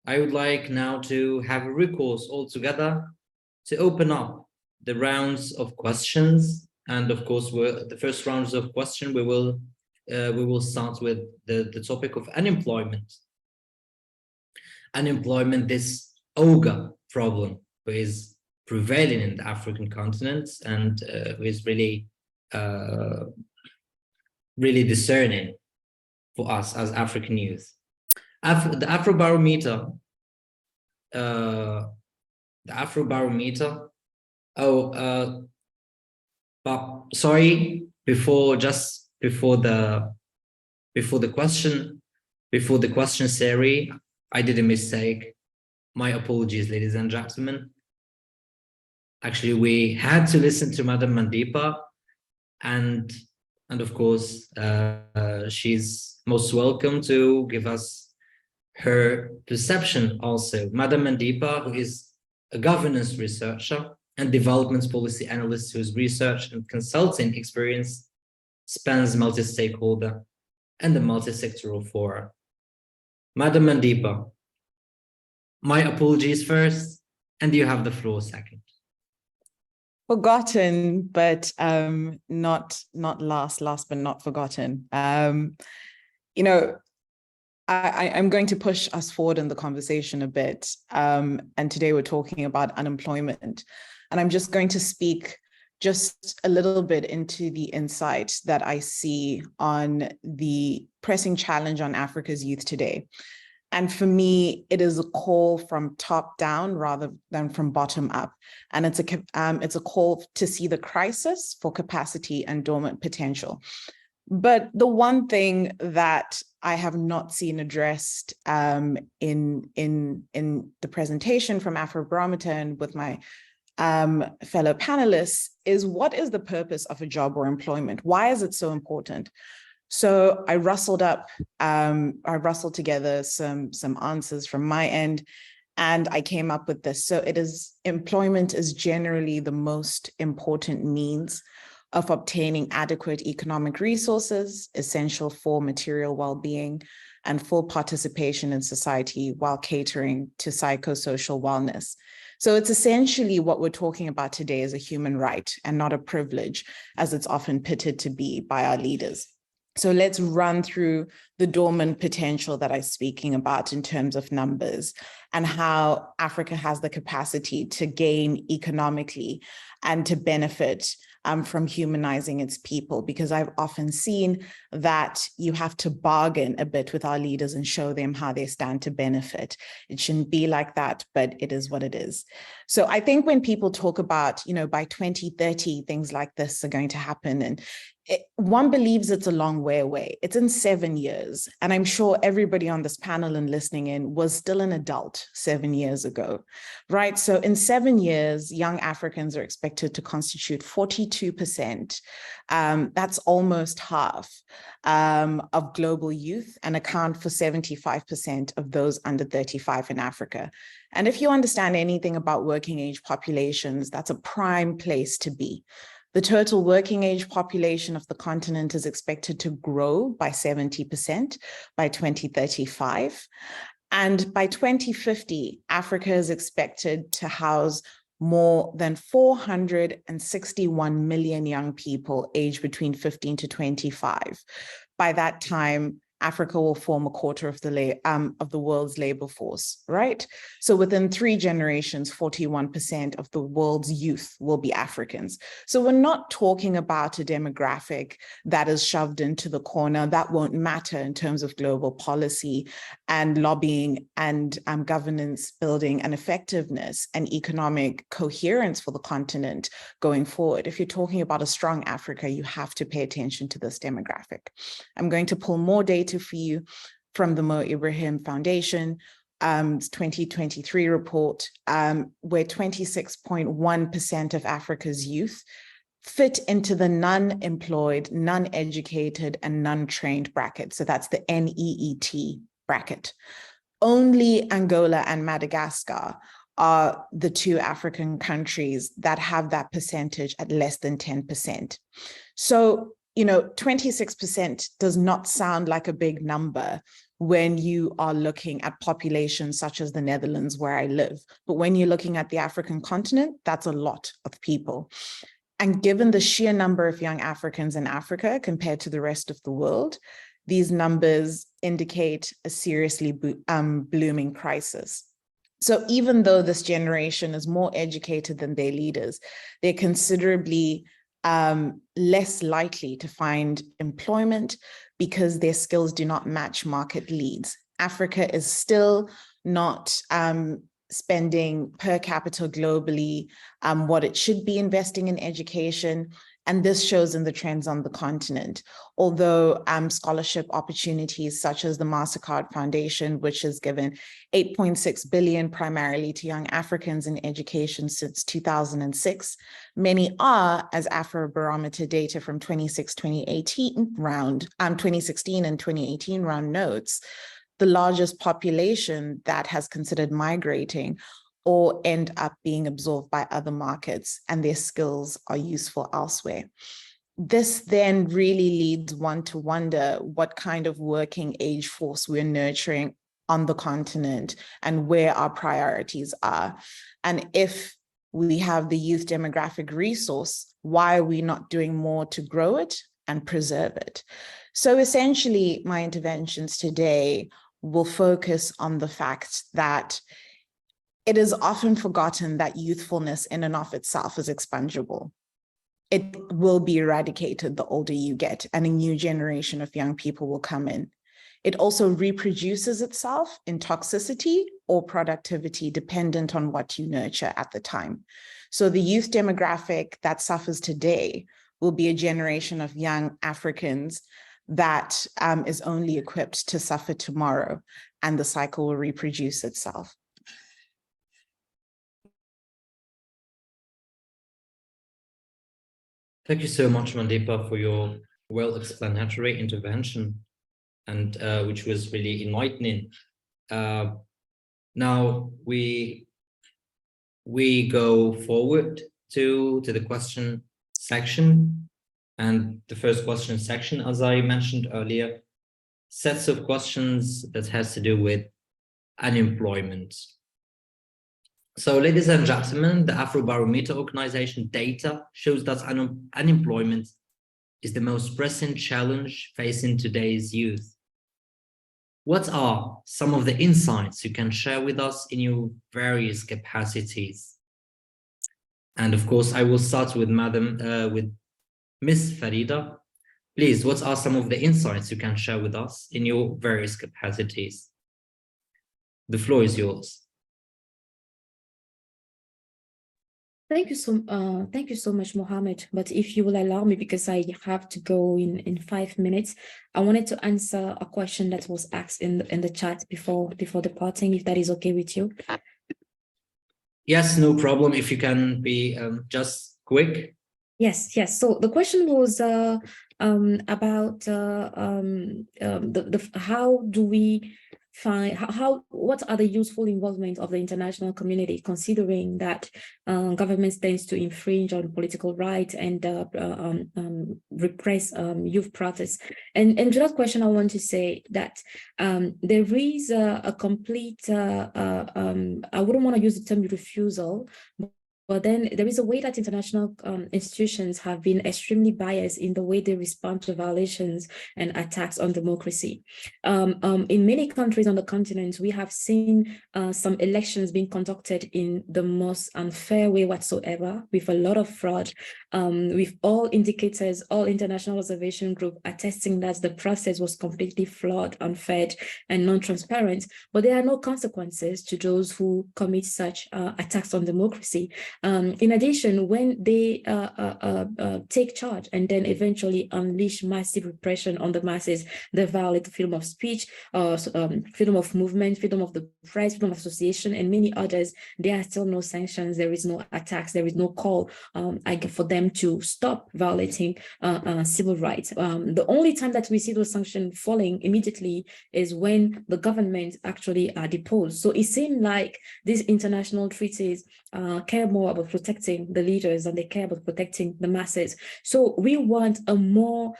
I would like now to have a recourse all together to open up the rounds of questions. And of course, the first rounds of question, we will start with the topic of unemployment. Unemployment, this ogre problem, which is prevailing in the African continent, and is really really discerning for us as African youth. The Afrobarometer, but sorry, before the question, Sari, I did a mistake. My apologies, ladies and gentlemen. Actually, we had to listen to Madam Mandipa, and of course, she's most welcome to give us her perception also. Madam Mandipa, who is a governance researcher and development policy analyst whose research and consulting experience spans multi-stakeholder and the multi-sectoral fora. Madam Mandipa, my apologies first, and you have the floor second. Forgotten, but not last but not forgotten. You know, I'm going to push us forward in the conversation a bit. And today we're talking about unemployment. And I'm just going to speak just a little bit into the insight that I see on the pressing challenge on Africa's youth today. And for me, it is a call from top down rather than from bottom up. And it's a call to see the crisis for capacity and dormant potential. But the one thing that I have not seen addressed in the presentation from Afrobarometer and with my fellow panelists is, what is the purpose of a job or employment? Why is it so important? So I rustled together some answers from my end, and I came up with this. So employment is generally the most important means of obtaining adequate economic resources, essential for material well-being and full participation in society while catering to psychosocial wellness. So it's essentially what we're talking about today is a human right and not a privilege, as it's often pitted to be by our leaders. So let's run through the dormant potential that I'm speaking about in terms of numbers and how Africa has the capacity to gain economically and to benefit from humanizing its people, because I've often seen that you have to bargain a bit with our leaders and show them how they stand to benefit. It shouldn't be like that, but it is what it is. So I think when people talk about, by 2030, things like this are going to happen, and one believes it's a long way away. It's in 7 years. And I'm sure everybody on this panel and listening in was still an adult 7 years ago, right? So in 7 years, young Africans are expected to constitute 42%. That's almost half of global youth and account for 75% of those under 35 in Africa. And if you understand anything about working age populations, that's a prime place to be. The total working age population of the continent is expected to grow by 70% by 2035. And by 2050, Africa is expected to house more than 461 million young people aged between 15 to 25. By that time, Africa will form a quarter of the world's labor force, right? So within 3 generations, 41% of the world's youth will be Africans. So we're not talking about a demographic that is shoved into the corner that won't matter in terms of global policy and lobbying and governance building and effectiveness and economic coherence for the continent going forward. If you're talking about a strong Africa, you have to pay attention to this demographic. I'm going to pull more data for you from the Mo Ibrahim Foundation 2023 report, where 26.1% of Africa's youth fit into the non-employed, non-educated, and non-trained bracket. So that's the NEET bracket. Only Angola and Madagascar are the 2 African countries that have that percentage at less than 10%. So 26% does not sound like a big number when you are looking at populations such as the Netherlands, where I live. But when you're looking at the African continent, that's a lot of people. And given the sheer number of young Africans in Africa compared to the rest of the world, these numbers indicate a seriously blooming crisis. So even though this generation is more educated than their leaders, they're considerably less likely to find employment because their skills do not match market leads. Africa is still not spending per capita globally what it should be investing in education. And this shows in the trends on the continent. Although scholarship opportunities such as the Mastercard Foundation, which has given 8.6 billion primarily to young Africans in education since 2006, many are, as Afrobarometer data from 2016 and 2018 round notes, the largest population that has considered migrating or end up being absorbed by other markets, and their skills are useful elsewhere. This then really leads one to wonder what kind of working age force we're nurturing on the continent and where our priorities are. And if we have the youth demographic resource, why are we not doing more to grow it and preserve it? So essentially, my interventions today will focus on the fact that it is often forgotten that youthfulness in and of itself is expungible. It will be eradicated the older you get, and a new generation of young people will come in. It also reproduces itself in toxicity or productivity, dependent on what you nurture at the time. So the youth demographic that suffers today will be a generation of young Africans that is only equipped to suffer tomorrow, and the cycle will reproduce itself. Thank you so much, Mandeepa, for your well-explanatory intervention, and which was really enlightening. Now we go forward to the question section, and the first question section, as I mentioned earlier, sets of questions that has to do with unemployment. So, ladies and gentlemen, the Afrobarometer organization data shows that unemployment is the most pressing challenge facing today's youth. What are some of the insights you can share with us in your various capacities? And of course, I will start with Miss Farida. Please, what are some of the insights you can share with us in your various capacities? The floor is yours. Thank you so much, Mohammed. But if you will allow me, because I have to go in 5 minutes, I wanted to answer a question that was asked in the chat before departing, if that is okay with you. Yes, no problem. If you can be just quick. Yes. So the question was about how do we find what are the useful involvement of the international community, considering that governments tends to infringe on political rights and repress youth protests. And to that question, I want to say that there is a complete I wouldn't want to use the term refusal, but then there is a way that international institutions have been extremely biased in the way they respond to violations and attacks on democracy. In many countries on the continent, we have seen some elections being conducted in the most unfair way whatsoever, with a lot of fraud, with all indicators, all international observation group attesting that the process was completely flawed, unfair, and non-transparent. But there are no consequences to those who commit such attacks on democracy. In addition, when they take charge and then eventually unleash massive repression on the masses, they violate freedom of speech, freedom of movement, freedom of the press, freedom of association, and many others, there are still no sanctions, there is no attacks, there is no call for them to stop violating civil rights. The only time that we see those sanctions falling immediately is when the government actually are deposed. So it seems like these international treaties care more about protecting the leaders than they care about protecting the masses. So we want a more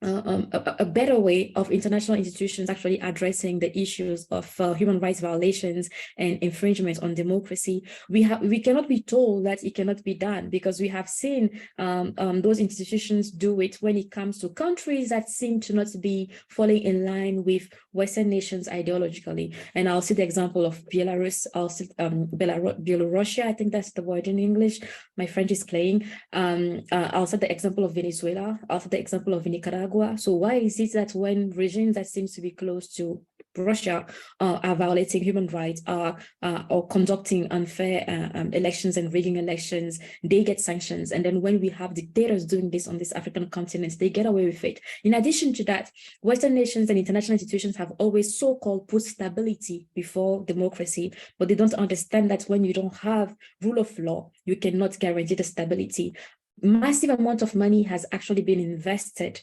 a better way of international institutions actually addressing the issues of human rights violations and infringements on democracy. We cannot be told that it cannot be done, because we have seen those institutions do it when it comes to countries that seem to not be falling in line with Western nations ideologically. And I'll see the example of Belarus, I'll see Belarusia, I think that's the word in English. My French is playing. I'll set the example of Venezuela, I'll set the example of Nicaragua. So why is it that when regimes that seems to be close to Russia are violating human rights, or conducting unfair elections and rigging elections, they get sanctions? And then when we have dictators doing this on this African continent, they get away with it. In addition to that, Western nations and international institutions have always so-called put stability before democracy, but they don't understand that when you don't have rule of law, you cannot guarantee the stability. Massive amount of money has actually been invested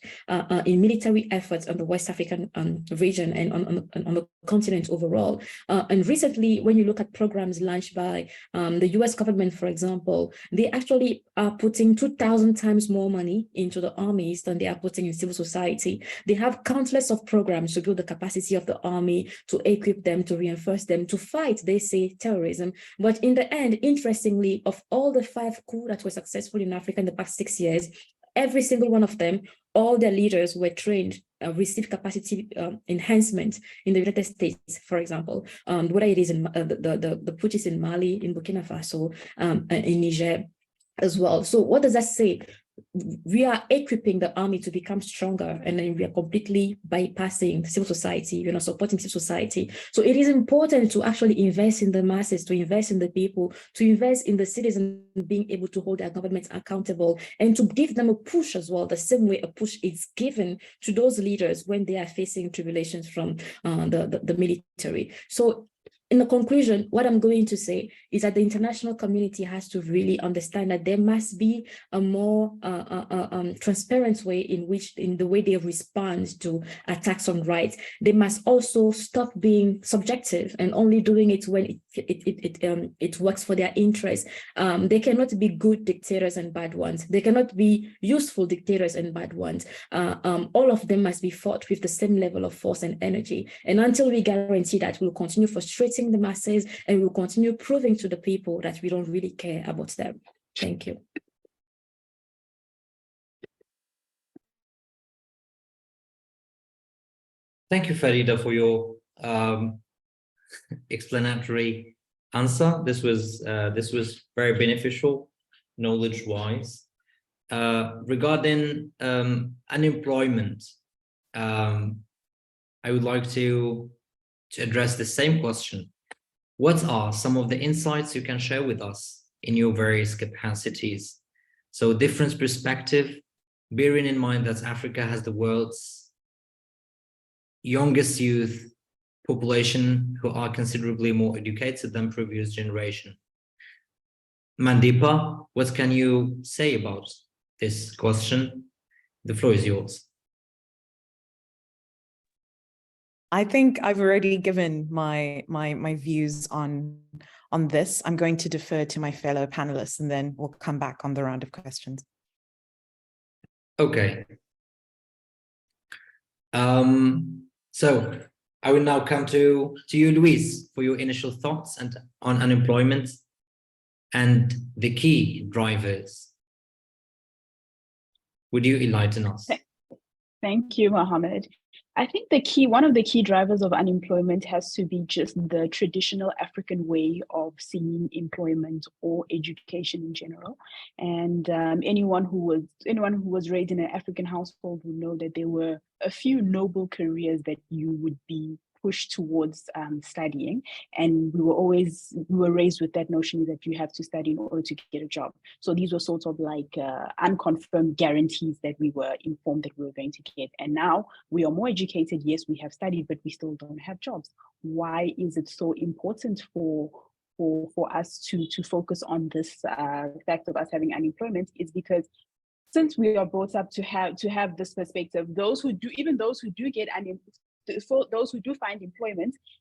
in military efforts on the West African region and on the continent overall. And recently, when you look at programs launched by the US government, for example, they actually are putting 2,000 times more money into the armies than they are putting in civil society. They have countless of programs to build the capacity of the army, to equip them, to reinforce them, to fight, they say, terrorism. But in the end, interestingly, of all the 5 coups that were successful in Africa in the past 6 years, every single one of them, all their leaders were trained, received capacity enhancement in the United States, for example, whether it is in the putsch in Mali, in Burkina Faso, in Niger as well. So what does that say? we are equipping the army to become stronger, and then we are completely bypassing civil society, we're not supporting civil society. So it is important to actually invest in the masses, to invest in the people, to invest in the citizens being able to hold their governments accountable, and to give them a push as well, the same way a push is given to those leaders when they are facing tribulations from the military. So in the conclusion, what I'm going to say is that the international community has to really understand that there must be a more transparent way in the way they respond to attacks on rights. They must also stop being subjective and only doing it when it works for their interests. They cannot be good dictators and bad ones. They cannot be useful dictators and bad ones. All of them must be fought with the same level of force and energy. And until we guarantee that, we'll continue frustrating the masses, and we'll continue proving to the people that we don't really care about them. Thank you. Thank you, Farida, for your explanatory answer. This was very beneficial, knowledge-wise. Regarding unemployment, I would like to address the same question. What are some of the insights you can share with us in your various capacities? So different perspective, bearing in mind that Africa has the world's youngest youth population who are considerably more educated than previous generation. Mandeepa, what can you say about this question? The floor is yours. I think I've already given my views on this. I'm going to defer to my fellow panelists, and then we'll come back on the round of questions. Okay. So I will now come to you, Louise, for your initial thoughts on unemployment and the key drivers. Would you enlighten us? Thank you, Mohammed. I think one of the key drivers of unemployment has to be just the traditional African way of seeing employment or education in general. And anyone who was raised in an African household will know that there were a few noble careers that you would be pushed towards studying, and we were raised with that notion that you have to study in order to get a job. So these were sort of like unconfirmed guarantees that we were informed that we were going to get. And now we are more educated. Yes, we have studied, but we still don't have jobs. Why is it so important for us to focus on this fact of us having unemployment? Is because since we are brought up to have this perspective, those who do get unemployment, for those who do find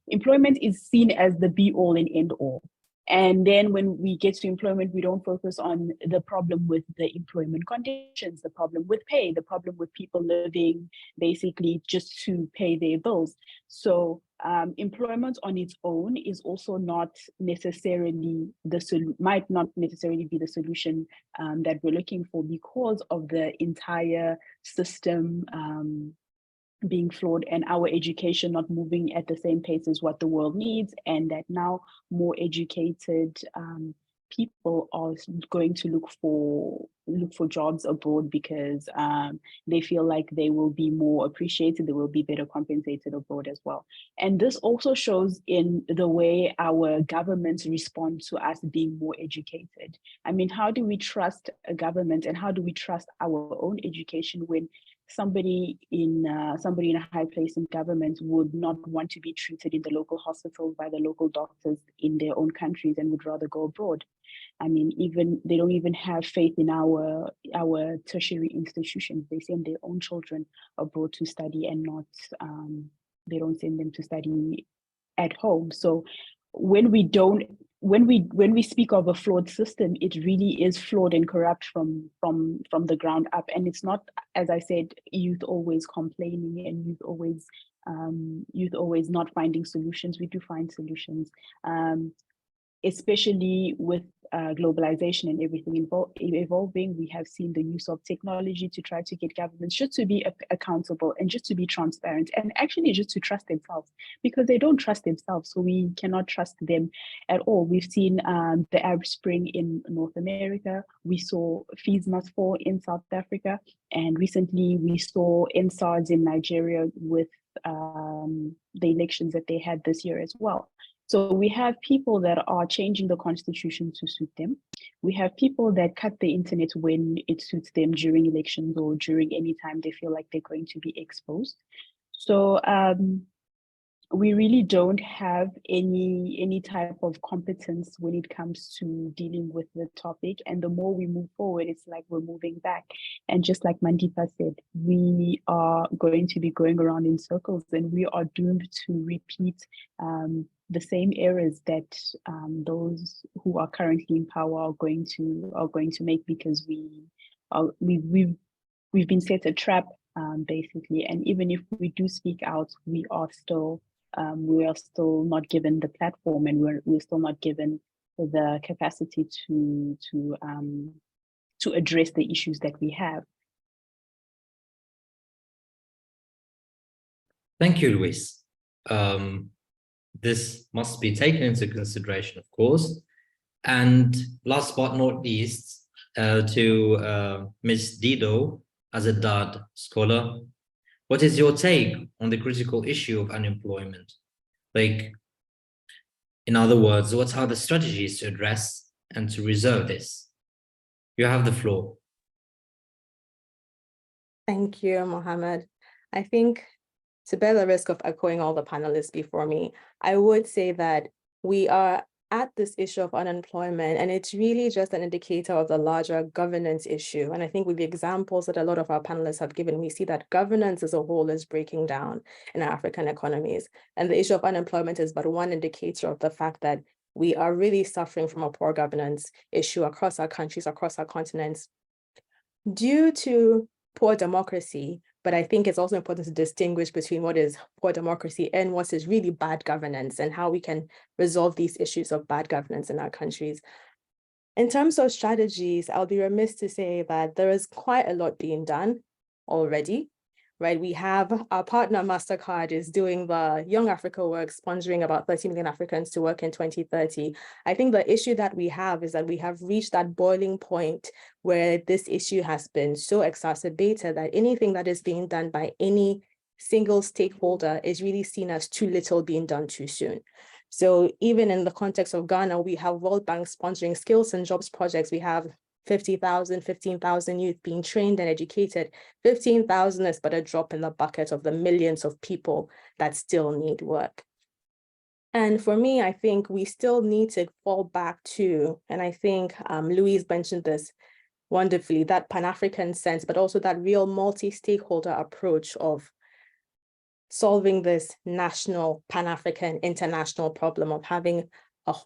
employment is seen as the be all and end all. And then when we get to employment, we don't focus on the problem with the employment conditions, the problem with pay, the problem with people living basically just to pay their bills. So employment on its own is also not necessarily might not necessarily be the solution that we're looking for, because of the entire system being flawed and our education not moving at the same pace as what the world needs, and that now more educated people are going to look for jobs abroad because they feel like they will be more appreciated, they will be better compensated abroad as well. And this also shows in the way our governments respond to us being more educated. I mean, how do we trust a government, and how do we trust our own education when somebody in a high place in government would not want to be treated in the local hospitals by the local doctors in their own countries and would rather go abroad? I mean, they don't even have faith in our tertiary institutions. They send their own children abroad to study, and not they don't send them to study at home. So when we speak of a flawed system, it really is flawed and corrupt from the ground up. And it's not, as I said, youth always complaining and youth always not finding solutions. We do find solutions, especially with globalization and everything evolving, we have seen the use of technology to try to get governments just to be accountable and just to be transparent and actually just to trust themselves, because they don't trust themselves. So we cannot trust them at all. We've seen the Arab Spring in North America. We saw fees must fall in South Africa. And recently we saw NSARS in Nigeria with the elections that they had this year as well. So we have people that are changing the constitution to suit them. We have people that cut the internet when it suits them during elections or during any time they feel like they're going to be exposed. So we really don't have any type of competence when it comes to dealing with the topic. And the more we move forward, it's like we're moving back. And just like Mandipa said, we are going to be going around in circles, and we are doomed to repeat the same errors that those who are currently in power are going to make, because we've been set a trap, basically. And even if we do speak out, we are still not given the platform, and we're still not given the capacity to address the issues that we have. Thank you, Luis. This must be taken into consideration, of course. And last but not least, to Ms. Dido, as a DAD scholar, what is your take on the critical issue of unemployment? Like, in other words, what are the strategies to address and to resolve this? You have the floor. Thank you, Mohammed. I think, to bear the risk of echoing all the panelists before me, I would say that we are at this issue of unemployment, and it's really just an indicator of the larger governance issue. And I think with the examples that a lot of our panelists have given, we see that governance as a whole is breaking down in African economies. And the issue of unemployment is but one indicator of the fact that we are really suffering from a poor governance issue across our countries, across our continents, due to poor democracy. But I think it's also important to distinguish between what is poor democracy and what is really bad governance, and how we can resolve these issues of bad governance in our countries. In terms of strategies, I'll be remiss to say that there is quite a lot being done already, right? We have our partner Mastercard is doing the Young Africa work, sponsoring about 30 million Africans to work in 2030. I think the issue that we have is that we have reached that boiling point where this issue has been so exacerbated that anything that is being done by any single stakeholder is really seen as too little being done too soon. So even in the context of Ghana, we have World Bank sponsoring skills and jobs projects. We have 15,000 youth being trained and educated. 15,000 is but a drop in the bucket of the millions of people that still need work. And for me, I think we still need to fall back to, and I think Louise mentioned this wonderfully, that Pan-African sense, but also that real multi-stakeholder approach of solving this national, Pan-African, international problem of having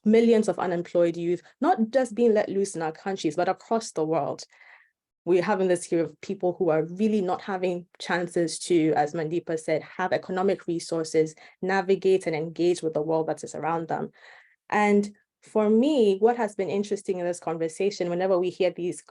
millions of unemployed youth, not just being let loose in our countries, but across the world. We're having this here of people who are really not having chances to, as Mandipa said, have economic resources, navigate and engage with the world that is around them. And for me, what has been interesting in this conversation, whenever we hear these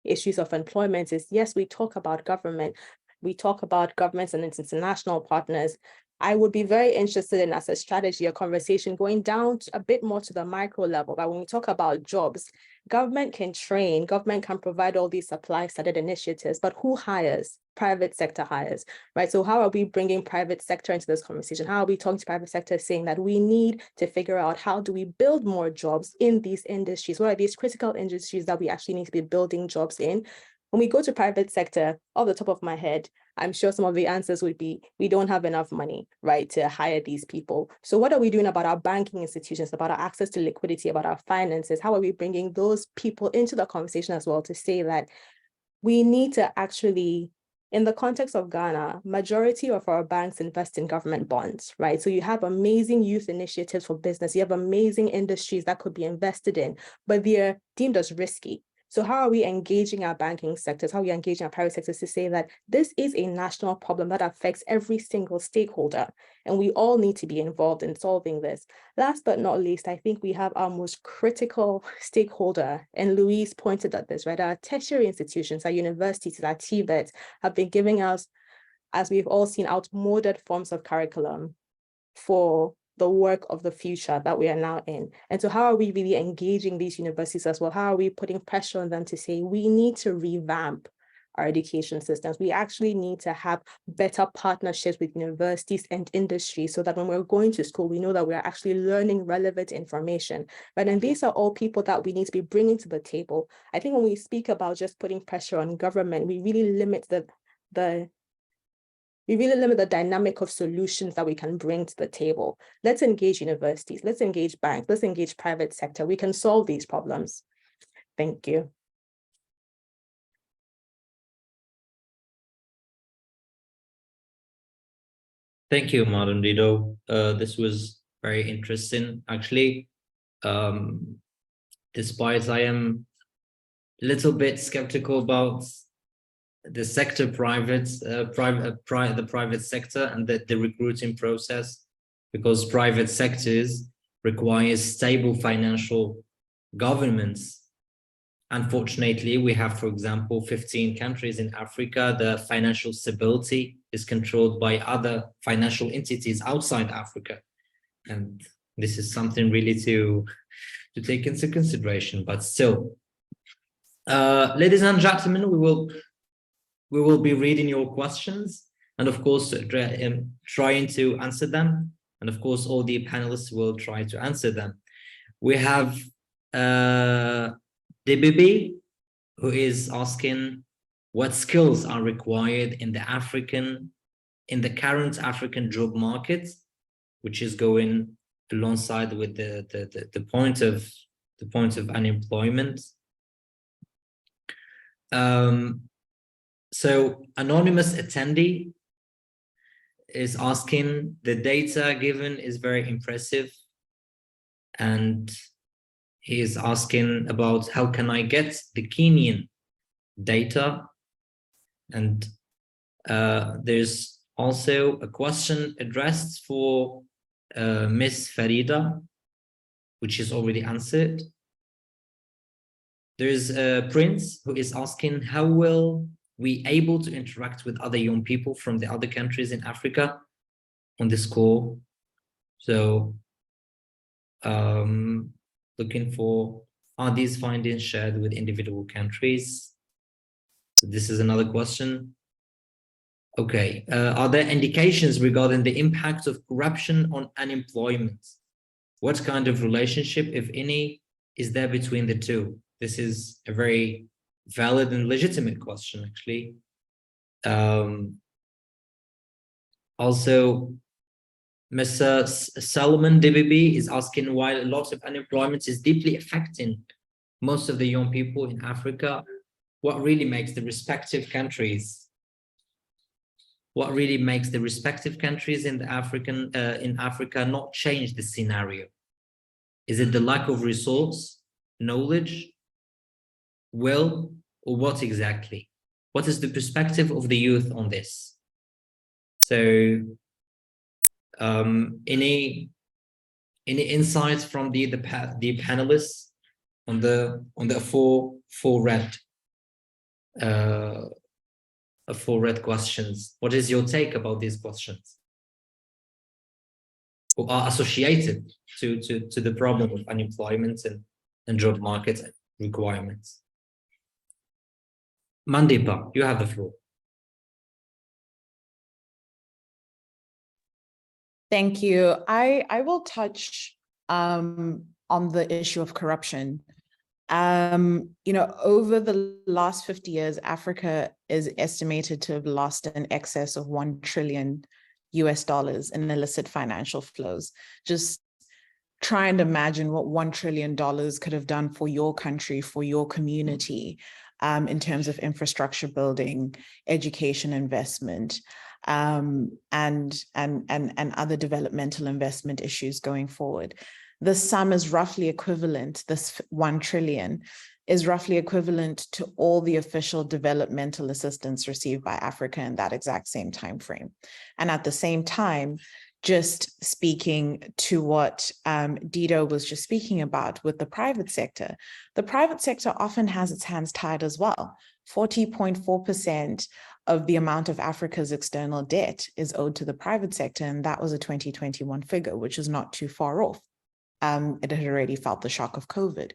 issues of employment, is yes, we talk about government, we talk about governments and its international partners. I would be very interested in, as a strategy, a conversation going down a bit more to the micro level. But when we talk about jobs, government can train, government can provide all these supply-sided initiatives, but who hires? Private sector hires, right? So how are we bringing private sector into this conversation? How are we talking to private sector saying that we need to figure out how do we build more jobs in these industries? What are these critical industries that we actually need to be building jobs in? When we go to private sector, off the top of my head, I'm sure some of the answers would be, we don't have enough money, right, to hire these people. So what are we doing about our banking institutions, about our access to liquidity, about our finances? How are we bringing those people into the conversation as well to say that we need to actually, in the context of Ghana, majority of our banks invest in government bonds, right? So you have amazing youth initiatives for business. You have amazing industries that could be invested in, but they're deemed as risky. So how are we engaging our banking sectors? How are we engaging our private sectors to say that this is a national problem that affects every single stakeholder, and we all need to be involved in solving this? Last but not least, I think we have our most critical stakeholder, and Louise pointed at this, right? Our tertiary institutions, our universities, our TVETs have been giving us, as we've all seen, outmoded forms of curriculum for the work of the future that we are now in. And so how are we really engaging these universities as well? How are we putting pressure on them to say, we need to revamp our education systems? We actually need to have better partnerships with universities and industry so that when we're going to school, we know that we're actually learning relevant information. But then these are all people that we need to be bringing to the table. I think when we speak about just putting pressure on government, we really limit the dynamic of solutions that we can bring to the table. Let's engage universities, let's engage banks, let's engage private sector. We can solve these problems. Thank you. Thank you, Madam Dido. This was very interesting, actually. Despite I am a little bit skeptical about the sector the private sector and the recruiting process, because private sectors require stable financial governments. Unfortunately, we have, for example, 15 countries in Africa. The financial stability is controlled by other financial entities outside Africa. And this is something really to take into consideration, but still. Ladies and gentlemen, we will be reading your questions and of course trying to answer them. And of course, all the panelists will try to answer them. We have DBB, who is asking what skills are required in the current African job market, which is going alongside with the point of unemployment. So anonymous attendee is asking, the data given is very impressive, and he is asking about how can I get the Kenyan data. And there's also a question addressed for Miss Farida, which is already answered. There's a Prince who is asking, how will we able to interact with other young people from the other countries in Africa on this call? So looking for, are these findings shared with individual countries? So this is another question. Okay, are there indications regarding the impact of corruption on unemployment? What kind of relationship, if any, is there between the two? This is a very valid and legitimate question, actually. Also, Mr. Solomon DBB is asking, while a lot of unemployment is deeply affecting most of the young people in Africa, what really makes the respective countries in Africa not change the scenario? Is it the lack of resource, knowledge, will, or what exactly? What is the perspective of the youth on this? So any insights from the panelists on the four red questions? What is your take about these questions, who are associated to the problem of unemployment and job market requirements? Mandipa, you have the floor. Thank you. I will touch on the issue of corruption. Over the last 50 years, Africa is estimated to have lost in excess of $1 trillion in illicit financial flows. Just try and imagine what $1 trillion could have done for your country, for your community, in terms of infrastructure building, education investment, and other developmental investment issues going forward. The sum is roughly equivalent, this $1 trillion, is roughly equivalent to all the official developmental assistance received by Africa in that exact same time frame. And at the same time, just speaking to what Dido was just speaking about with the private sector often has its hands tied as well. 40.4% of the amount of Africa's external debt is owed to the private sector, and that was a 2021 figure, which is not too far off. It had already felt the shock of COVID.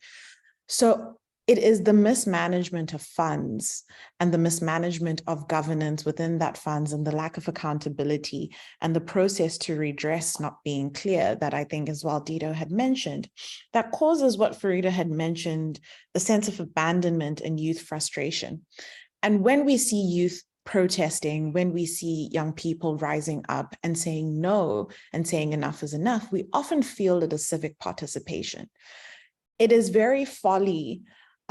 So it is the mismanagement of funds and the mismanagement of governance within that funds and the lack of accountability and the process to redress not being clear that I think as well Dido had mentioned, that causes what Farida had mentioned, a sense of abandonment and youth frustration. And when we see youth protesting, when we see young people rising up and saying no and saying enough is enough, we often feel it as civic participation. It is very folly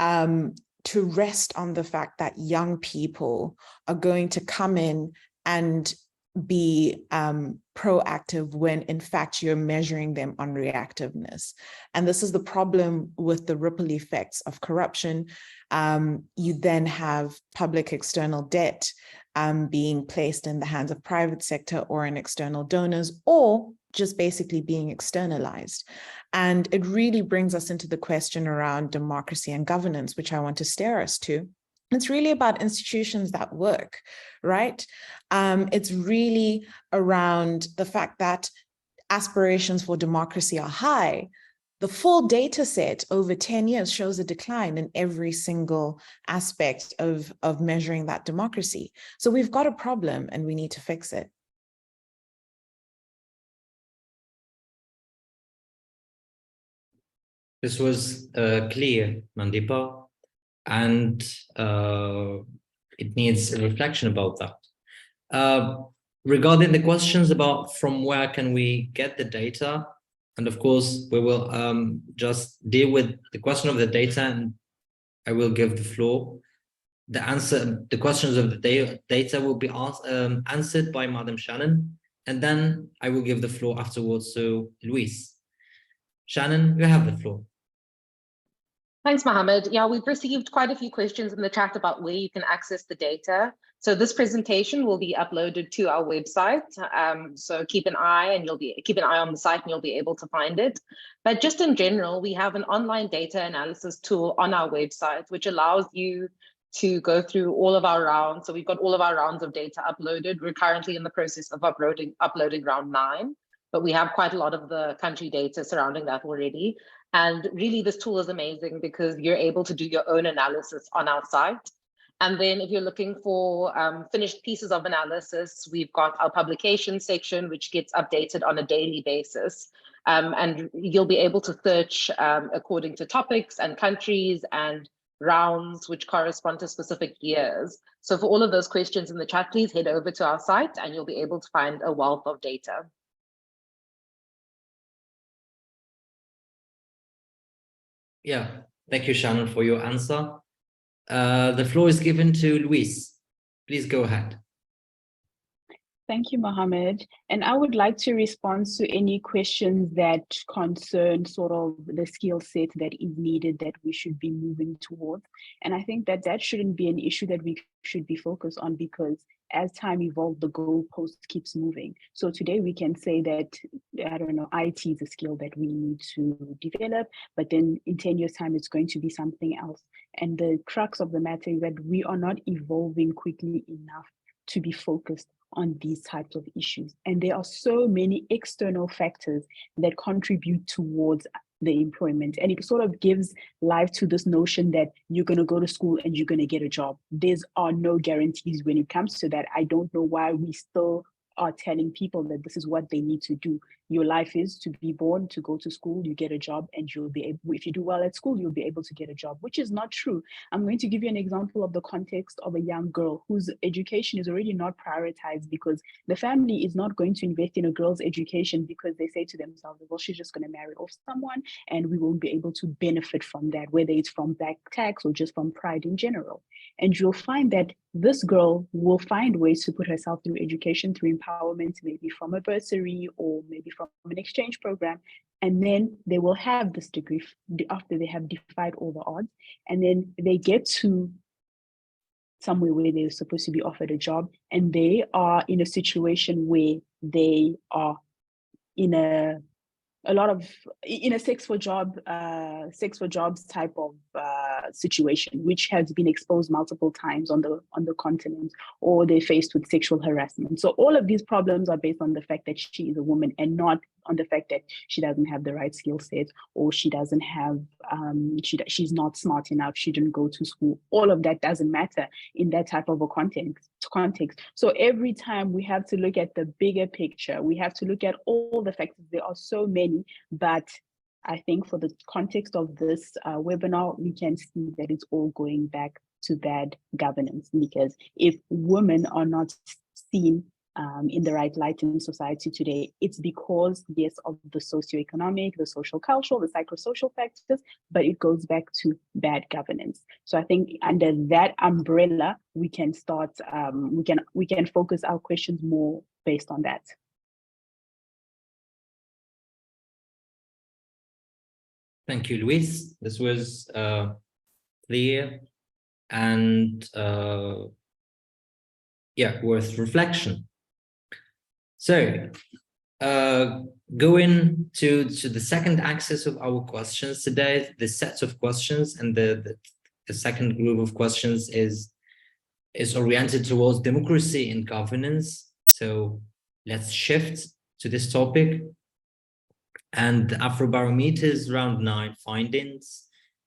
to rest on the fact that young people are going to come in and be proactive when in fact you're measuring them on reactiveness. And this is the problem with the ripple effects of corruption. You then have public external debt being placed in the hands of private sector or in external donors, or just basically being externalized. And it really brings us into the question around democracy and governance, which I want to steer us to. It's really about institutions that work, right? It's really around the fact that aspirations for democracy are high. The full data set over 10 years shows a decline in every single aspect of measuring that democracy. So we've got a problem and we need to fix it. This was clear, Mandipa, and it needs a reflection about that. Regarding the questions about from where can we get the data, and of course, we will just deal with the question of the data, and I will give the floor. The questions of the data will be answered by Madam Shannon, and then I will give the floor afterwards to Luis. Shannon, you have the floor. Thanks, Mohammed. Yeah, we've received quite a few questions in the chat about where you can access the data. So this presentation will be uploaded to our website. So keep an eye on the site and you'll be able to find it. But just in general, we have an online data analysis tool on our website, which allows you to go through all of our rounds. So we've got all of our rounds of data uploaded. We're currently in the process of uploading round 9, but we have quite a lot of the country data surrounding that already. And really, this tool is amazing because you're able to do your own analysis on our site. And then if you're looking for finished pieces of analysis, we've got our publication section, which gets updated on a daily basis. And you'll be able to search according to topics and countries and rounds, which correspond to specific years. So for all of those questions in the chat, please head over to our site and you'll be able to find a wealth of data. Yeah, thank you, Shannon, for your answer. The floor is given to Luis. Please go ahead. Thank you, Mohammed. And I would like to respond to any questions that concern sort of the skill set that is needed that we should be moving towards. And I think that that shouldn't be an issue that we should be focused on, because as time evolves, the goalpost keeps moving. So today we can say that, I don't know, IT is a skill that we need to develop, but then in 10 years' time, it's going to be something else. And the crux of the matter is that we are not evolving quickly enough to be focused on these types of issues. And there are so many external factors that contribute towards the employment. And it sort of gives life to this notion that you're going to go to school and you're going to get a job. There are no guarantees when it comes to that. I don't know why we still are telling people that this is what they need to do. Your life is to be born, to go to school, you get a job, and you'll be able, if you do well at school, you'll be able to get a job, which is not true. I'm going to give you an example of the context of a young girl whose education is already not prioritized because the family is not going to invest in a girl's education because they say to themselves, well, she's just going to marry off someone and we won't be able to benefit from that, whether it's from back tax or just from pride in general. And you'll find that this girl will find ways to put herself through education, through empowerment, maybe from a bursary or maybe from an exchange program, and then they will have this degree after they have defied all the odds, and then they get to somewhere where they're supposed to be offered a job, and they are in a situation where they are in a sex for jobs type of situation, which has been exposed multiple times on the continent, or they're faced with sexual harassment. So all of these problems are based on the fact that she is a woman, and not on the fact that she doesn't have the right skill set, or she doesn't have she's not smart enough, she didn't go to school. All of that doesn't matter in that type of a context. So every time we have to look at the bigger picture, we have to look at all the factors. There are so many, but I think for the context of this webinar, we can see that it's all going back to bad governance, because if women are not seen in the right light in society today, it's because, yes, of the socioeconomic, the social cultural, the psychosocial factors, but it goes back to bad governance. So I think under that umbrella, we can start, we can focus our questions more based on that. Thank you, Luis. This was clear and yeah, worth reflection. So going to the second axis of our questions today, the sets of questions, and the second group of questions is oriented towards democracy and governance. So let's shift to this topic. And the Afrobarometer's round 9 findings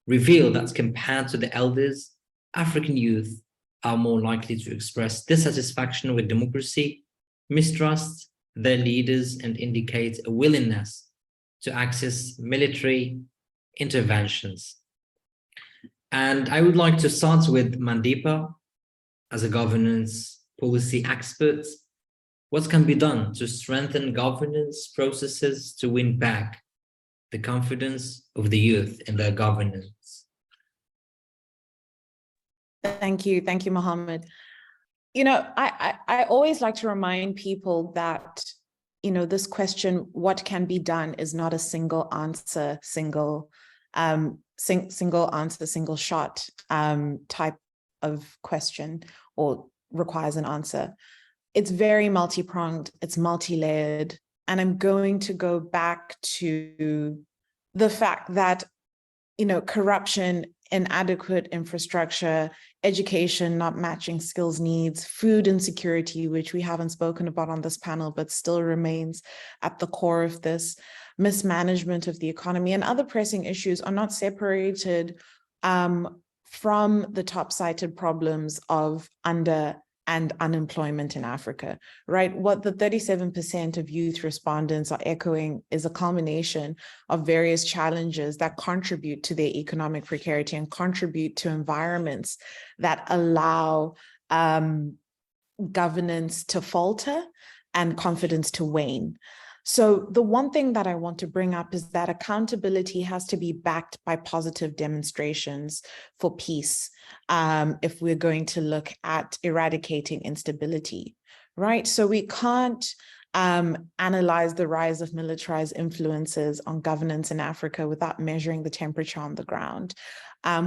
reveal that compared to the elders, African youth are more likely to express dissatisfaction with democracy, mistrust their leaders, and indicate a willingness to access military interventions. And I would like to start with Mandeepa as a governance policy expert. What can be done to strengthen governance processes to win back the confidence of the youth in their governance? Thank you, Mohammed. You know, I always like to remind people that, you know, this question, what can be done, is not a single answer, single answer, single shot type of question, or requires an answer. It's very multi-pronged, it's multi-layered. And I'm going to go back to the fact that, you know, corruption, inadequate infrastructure, education not matching skills needs, food insecurity, which we haven't spoken about on this panel, but still remains at the core of this, mismanagement of the economy, and other pressing issues are not separated from the top-cited problems of under and unemployment in Africa, right? What the 37% of youth respondents are echoing is a culmination of various challenges that contribute to their economic precarity and contribute to environments that allow governance to falter and confidence to wane. So the one thing that I want to bring up is that accountability has to be backed by positive demonstrations for peace if we're going to look at eradicating instability, right? So we can't analyze the rise of militarized influences on governance in Africa without measuring the temperature on the ground.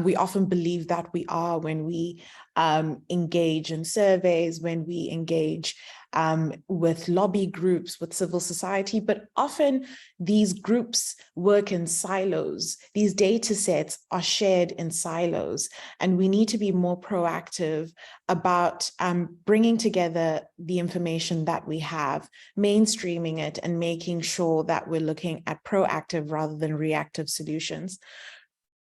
We often believe that we are when we engage in surveys, when we engage with lobby groups, with civil society, but often these groups work in silos. These data sets are shared in silos, and we need to be more proactive about bringing together the information that we have, mainstreaming it, and making sure that we're looking at proactive rather than reactive solutions.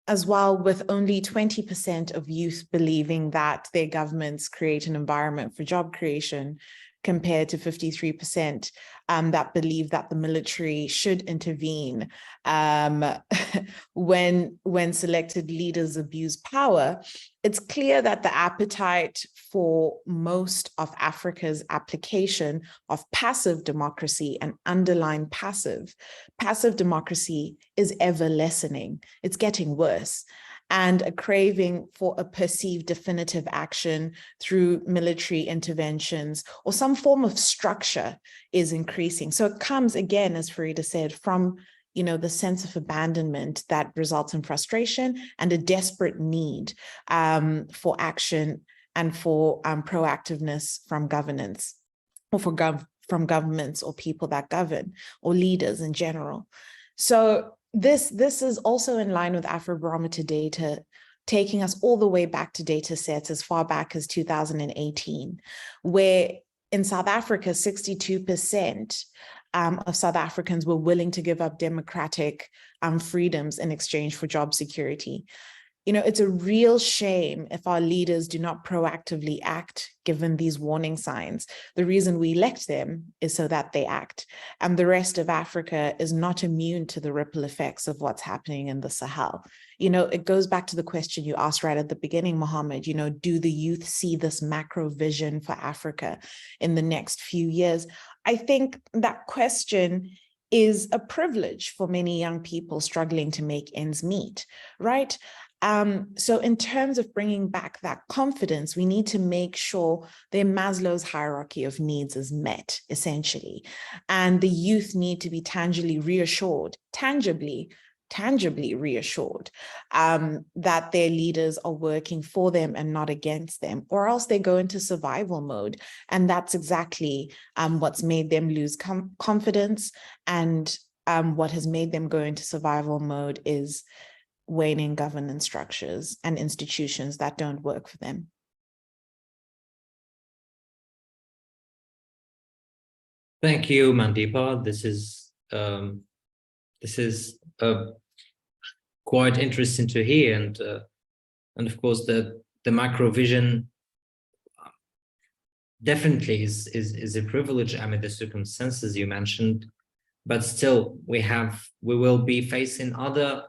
As well, with only 20% of youth believing that their governments create an environment for job creation, compared to 53% that believe that the military should intervene when selected leaders abuse power, it's clear that the appetite for most of Africa's application of passive democracy, and underline passive democracy, is ever lessening. It's getting worse. and a craving for a perceived definitive action through military interventions or some form of structure is increasing. So it comes, again, as Farida said, from the sense of abandonment that results in frustration and a desperate need for action and for proactiveness from governance or from governments or people that govern or leaders in general. So this is also in line with Afrobarometer data, taking us all the way back to data sets as far back as 2018, where in South Africa, 62% of South Africans were willing to give up democratic freedoms in exchange for job security. It's a real shame if our leaders do not proactively act, given these warning signs. The reason we elect them is so that they act. And the rest of Africa is not immune to the ripple effects of what's happening in the Sahel. It goes back to the question you asked right at the beginning, Mohammed, do the youth see this macro vision for Africa in the next few years? I think that question is a privilege for many young people struggling to make ends meet, right? So in terms of bringing back that confidence, we need to make sure that Maslow's hierarchy of needs is met, essentially. And the youth need to be tangibly reassured that their leaders are working for them and not against them, or else they go into survival mode. And that's exactly what's made them lose confidence. And what has made them go into survival mode is waning governance structures and institutions that don't work for them. Thank you, Mandeepa. This is quite interesting to hear, and of course the macro vision definitely is a privilege amid the circumstances you mentioned, but still we will be facing other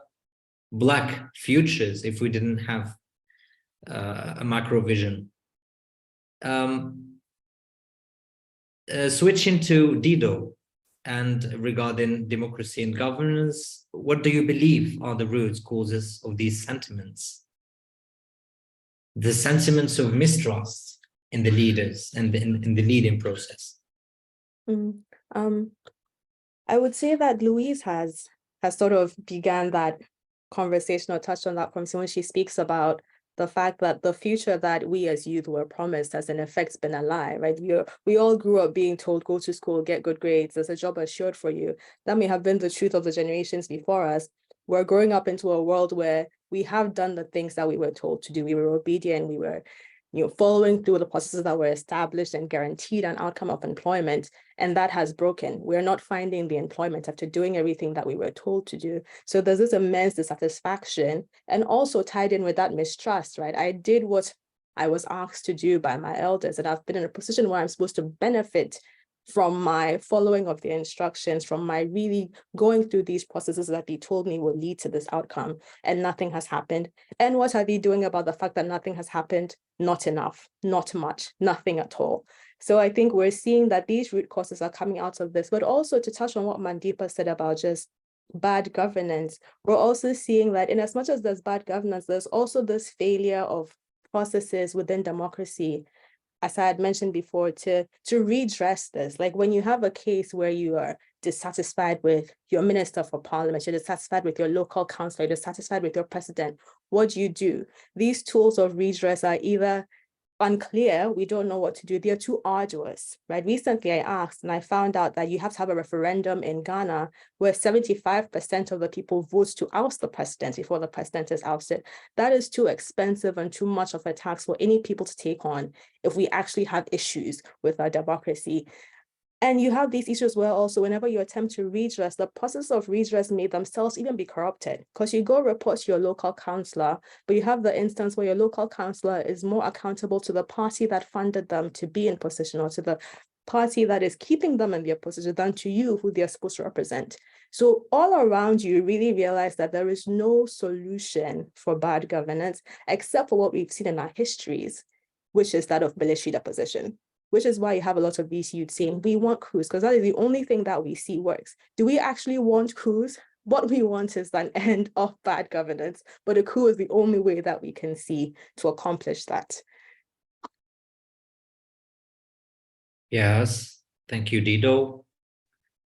Black futures if we didn't have a macro vision. Switching to Dido, and regarding democracy and governance, what do you believe are the root causes of these sentiments? The sentiments of mistrust in the leaders and in the leading process. I would say that Louise has sort of began that conversation or touched on that conversation when she speaks about the fact that the future that we as youth were promised has in effect been a lie, right? We all grew up being told, go to school, get good grades, there's a job assured for you. That may have been the truth of the generations before us. We're growing up into a world where we have done the things that we were told to do. We were obedient, we were following through the processes that were established and guaranteed an outcome of employment, and that has broken. We're not finding the employment after doing everything that we were told to do. So there's this immense dissatisfaction, and also tied in with that mistrust, right? I did what I was asked to do by my elders, and I've been in a position where I'm supposed to benefit from my following of the instructions, from my really going through these processes that they told me will lead to this outcome, and nothing has happened. And what are they doing about the fact that nothing has happened? Not enough, not much, nothing at all. So I think we're seeing that these root causes are coming out of this, but also to touch on what Mandeepa said about just bad governance, we're also seeing that in as much as there's bad governance, there's also this failure of processes within democracy, as I had mentioned before, to redress this. Like when you have a case where you are dissatisfied with your minister for parliament, you're dissatisfied with your local councillor, you're dissatisfied with your president, what do? These tools of redress are either unclear, we don't know what to do, they're too arduous, right? Recently I asked and I found out that you have to have a referendum in Ghana where 75% of the people vote to oust the president before the president is ousted. That is too expensive and too much of a tax for any people to take on if we actually have issues with our democracy. And you have these issues where also whenever you attempt to redress, the process of redress may themselves even be corrupted, because you go report to your local councillor, but you have the instance where your local councillor is more accountable to the party that funded them to be in position, or to the party that is keeping them in their position, than to you, who they're supposed to represent. So all around you really realize that there is no solution for bad governance except for what we've seen in our histories, which is that of military deposition. Which is why you have a lot of these youth saying, we want coups, because that is the only thing that we see works. Do we actually want coups? what we want is an end of bad governance, but a coup is the only way that we can see to accomplish that. Yes, thank you, Dido.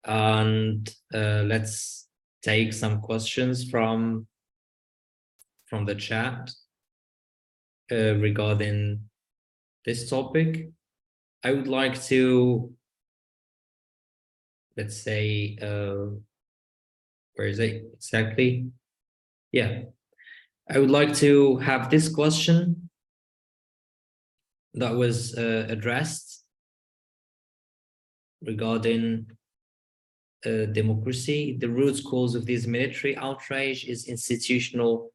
And let's take some questions from the chat regarding this topic. I would like to, let's say, where is it exactly? Yeah, I would like to have this question that was addressed regarding democracy. The root cause of this military outrage is institutional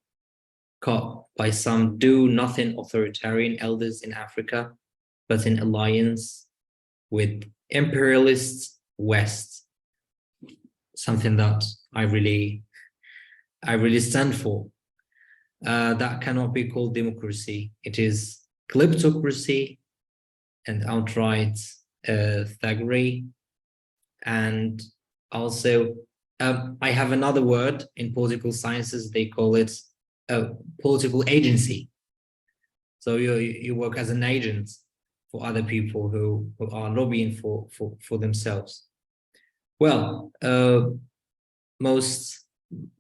caught by some do-nothing authoritarian elders in Africa, but in alliance with imperialist West, something that I really stand for. That cannot be called democracy. It is kleptocracy and outright thuggery. And also, I have another word in political sciences, they call it political agency. So you work as an agent for other people who are lobbying for themselves. Well, the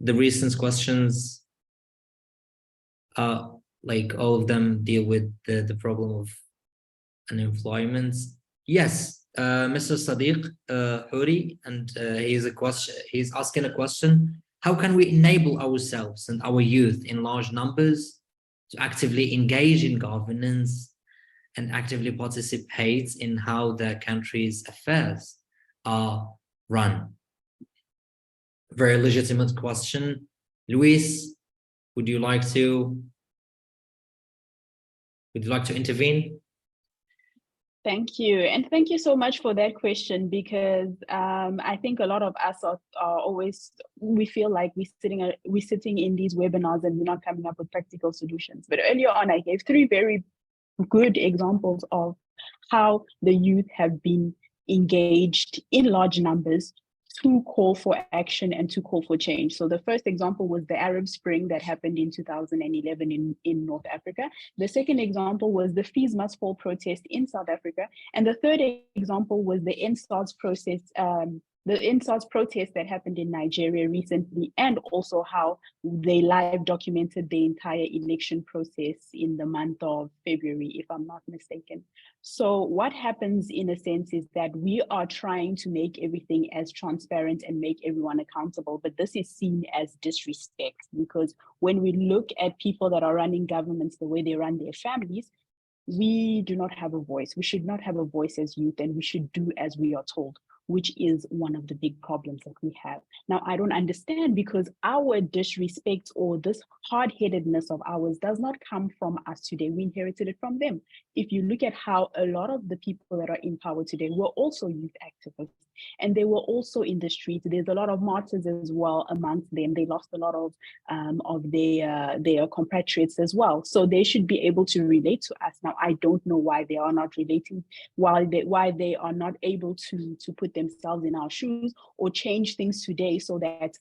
recent questions, like all of them deal with the problem of unemployment. Yes, Mr. Sadiq Huri, and he's asking a question. How can we enable ourselves and our youth in large numbers to actively engage in governance and actively participate in how the country's affairs are run? Very legitimate question. Luis, would you like to intervene? Thank you. And thank you so much for that question, because I think a lot of us are always, we feel like we're sitting in these webinars and we're not coming up with practical solutions. But earlier on, I gave 3 very good examples of how the youth have been engaged in large numbers to call for action and to call for change. So the first example was the Arab Spring that happened in 2011 in North Africa. The second example was the Fees Must Fall protest in South Africa. And the third example was the NSARS process, the NSARS protest that happened in Nigeria recently, and also how they live documented the entire election process in the month of February, if I'm not mistaken. So what happens in a sense is that we are trying to make everything as transparent and make everyone accountable, but this is seen as disrespect, because when we look at people that are running governments the way they run their families, we do not have a voice. We should not have a voice as youth, and we should do as we are told, which is one of the big problems that we have. Now, I don't understand, because our disrespect or this hard-headedness of ours does not come from us today. We inherited it from them. If you look at how a lot of the people that are in power today were also youth activists, and they were also in the streets. There's a lot of martyrs as well amongst them. They lost a lot of their compatriots as well. So they should be able to relate to us. Now, I don't know why they are not relating, why they are not able to put themselves in our shoes or change things today so that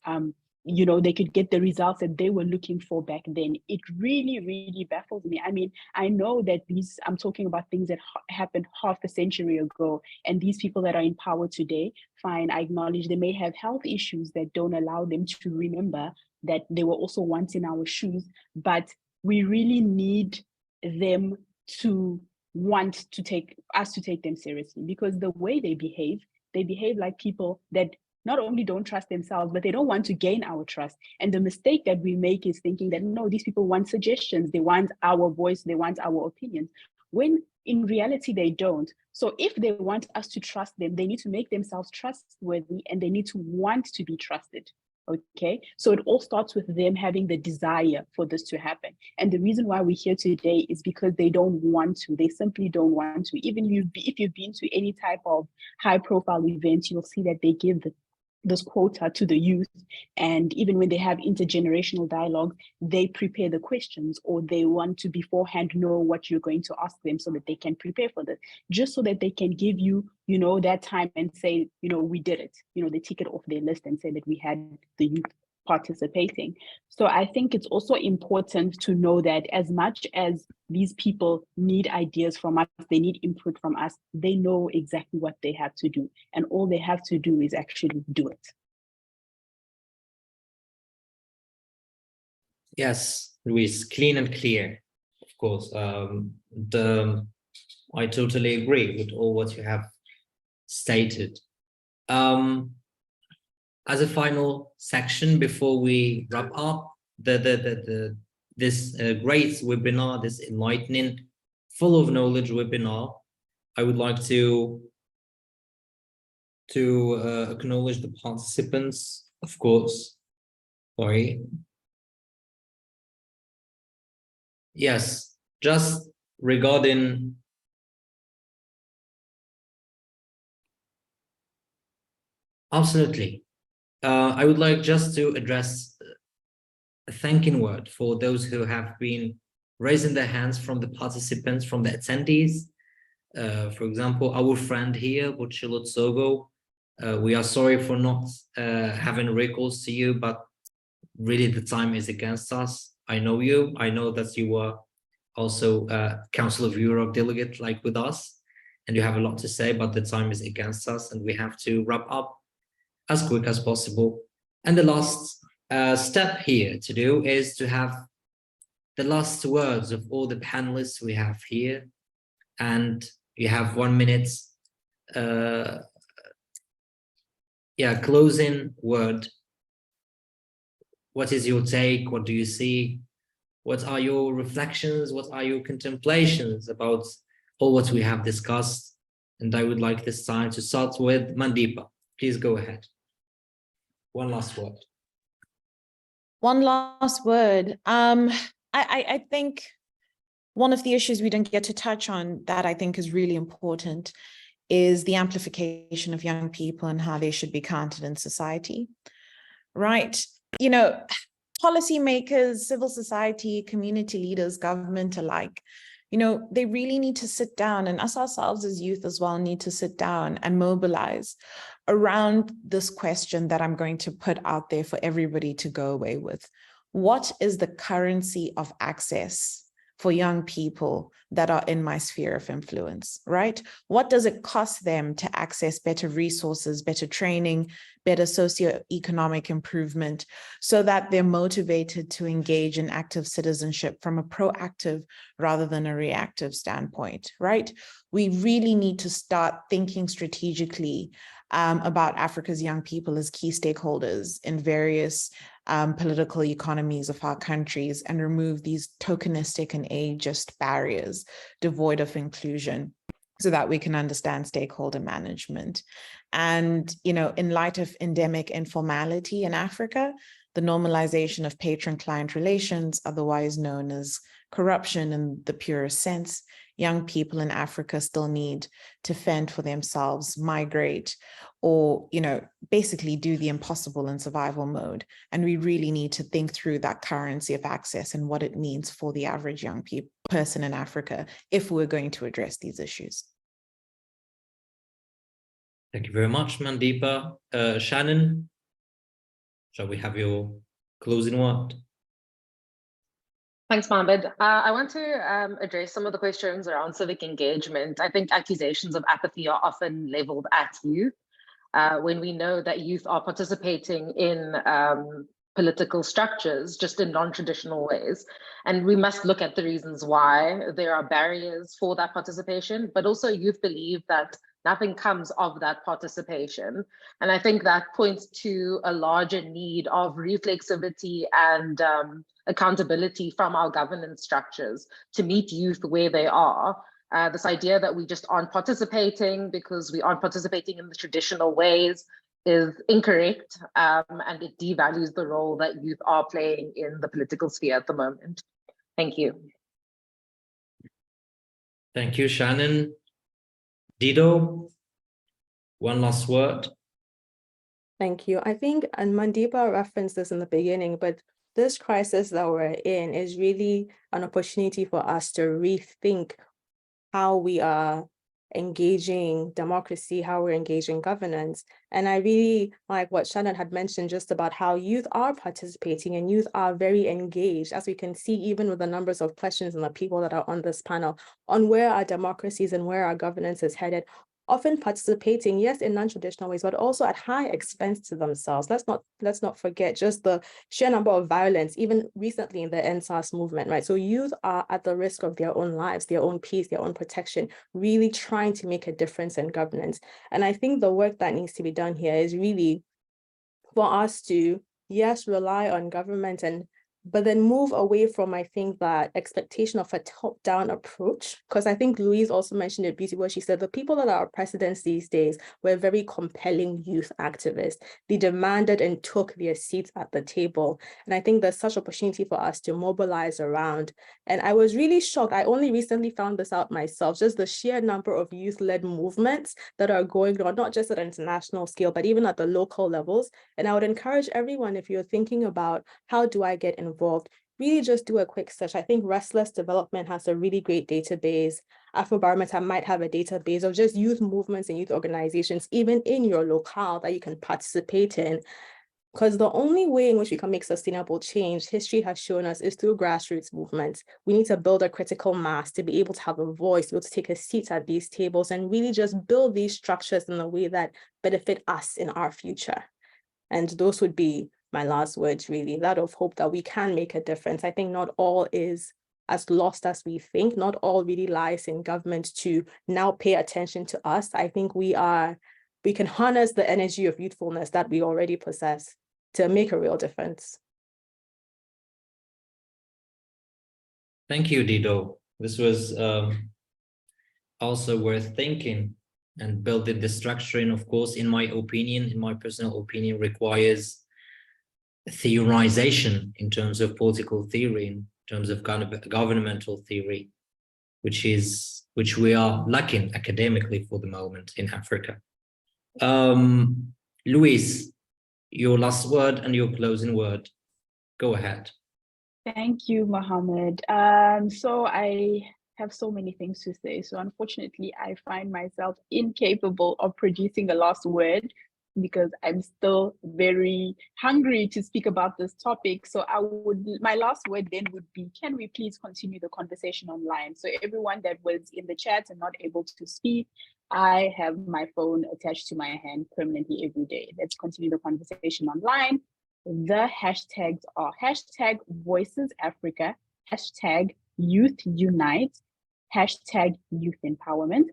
you know, they could get the results that they were looking for back then. It really, really baffles me. I mean, I know that I'm talking about things that happened half a century ago, and these people that are in power today, fine, I acknowledge they may have health issues that don't allow them to remember that they were also once in our shoes, but we really need them to want to take them seriously, because the way they behave like people that not only don't trust themselves, but they don't want to gain our trust. And the mistake that we make is thinking that, no, these people want suggestions, they want our voice, they want our opinions, when in reality they don't. So if they want us to trust them, they need to make themselves trustworthy, and they need to want to be trusted. Okay, so it all starts with them having the desire for this to happen. And the reason why we're here today is because they don't want to. They simply don't want to. Even if you've been to any type of high profile event, you'll see that they give this quota to the youth. And even when they have intergenerational dialogue, they prepare the questions, or they want to beforehand know what you're going to ask them so that they can prepare for this, just so that they can give you, you know, that time and say, you know, we did it. You know, they tick it off their list and say that we had the youth participating. So I think it's also important to know that as much as these people need ideas from us, they need input from us, they know exactly what they have to do. And all they have to do is actually do it. Yes, Luis, clean and clear, of course. I totally agree with all what you have stated. As a final section before we wrap up this great webinar, this enlightening, full of knowledge webinar, I would like to acknowledge the participants, of course. Sorry. Yes, just regarding absolutely. I would like just to address a thanking word for those who have been raising their hands from the participants, from the attendees. For example, our friend here, Buchilot Sogo, we are sorry for not having recourse to you, but really the time is against us. I know you. I know that you were also Council of Europe delegate like with us, and you have a lot to say, but the time is against us and we have to wrap up as quick as possible. And the last step here to do is to have the last words of all the panelists we have here. And you have 1 minute, closing word. What is your take? What do you see? What are your reflections? What are your contemplations about all what we have discussed? And I would like this time to start with Mandeepa. Please go ahead. One last word. One last word. I think one of the issues we didn't get to touch on that I think is really important is the amplification of young people and how they should be counted in society, right? You know, policymakers, civil society, community leaders, government alike, you know, they really need to sit down, and us ourselves as youth as well need to sit down and mobilize around this question that I'm going to put out there for everybody to go away with. What is the currency of access for young people that are in my sphere of influence, right? What does it cost them to access better resources, better training, better socioeconomic improvement, so that they're motivated to engage in active citizenship from a proactive rather than a reactive standpoint, right? We really need to start thinking strategically about Africa's young people as key stakeholders in various political economies of our countries and remove these tokenistic and ageist barriers devoid of inclusion so that we can understand stakeholder management. And, you know, in light of endemic informality in Africa, the normalization of patron-client relations, otherwise known as corruption in the purest sense, young people in Africa still need to fend for themselves, migrate, or, you know, basically do the impossible in survival mode. And we really need to think through that currency of access and what it means for the average young person in Africa if we're going to address these issues. Thank you very much, Mandeepa. Shannon, shall we have your closing word? Thanks, Mohammed. I want to address some of the questions around civic engagement. I think accusations of apathy are often leveled at youth when we know that youth are participating in political structures just in non-traditional ways. And we must look at the reasons why there are barriers for that participation, but also youth believe that nothing comes of that participation. And I think that points to a larger need of reflexivity and accountability from our governance structures to meet youth where they are. This idea that we just aren't participating because we aren't participating in the traditional ways is incorrect, and it devalues the role that youth are playing in the political sphere at the moment. Thank you. Thank you, Shannon. Dido, one last word. Thank you. I think, and Mandeepa referenced this in the beginning, but this crisis that we're in is really an opportunity for us to rethink how we are engaging democracy, how we're engaging governance. And I really like what Shannon had mentioned just about how youth are participating and youth are very engaged, as we can see even with the numbers of questions and the people that are on this panel on where our democracies and where our governance is headed, often participating, yes, in non-traditional ways, but also at high expense to themselves. Let's not forget just the sheer number of violence, even recently in the NSAS movement, right? So youth are at the risk of their own lives, their own peace, their own protection, really trying to make a difference in governance. And I think the work that needs to be done here is really for us to, yes, rely on government but then move away from, I think, that expectation of a top-down approach, because I think Louise also mentioned it beautifully, where she said the people that are our presidents these days were very compelling youth activists. They demanded and took their seats at the table. And I think there's such opportunity for us to mobilize around. And I was really shocked. I only recently found this out myself, just the sheer number of youth-led movements that are going on, not just at an international scale, but even at the local levels. And I would encourage everyone, if you're thinking about how do I get involved, really just do a quick search. I think Restless Development has a really great database. Afrobarometer might have a database of just youth movements and youth organizations, even in your locale, that you can participate in. Because the only way in which we can make sustainable change, history has shown us, is through grassroots movements. We need to build a critical mass to be able to have a voice, to be able to take a seat at these tables and really just build these structures in a way that benefit us in our future. And those would be my last words, really, that of hope that we can make a difference. I think not all is as lost as we think. Not all really lies in government to now pay attention to us. I think we can harness the energy of youthfulness that we already possess to make a real difference. Thank you, Dido. This was also worth thinking, and building the structure. And of course, in my personal opinion, requires theorization in terms of political theory, in terms of governmental theory, which we are lacking academically for the moment in Africa. Louise, your last word and your closing word. Go ahead. Thank you, Mohammed. So I have so many things to say. So unfortunately, I find myself incapable of producing a last word because I'm still very hungry to speak about this topic. So my last word then would be, can we please continue the conversation online? So everyone that was in the chat and not able to speak, I have my phone attached to my hand permanently every day. Let's continue the conversation online. The hashtags are hashtag Voices Africa, hashtag Youth Unite, hashtag Youth Empowerment.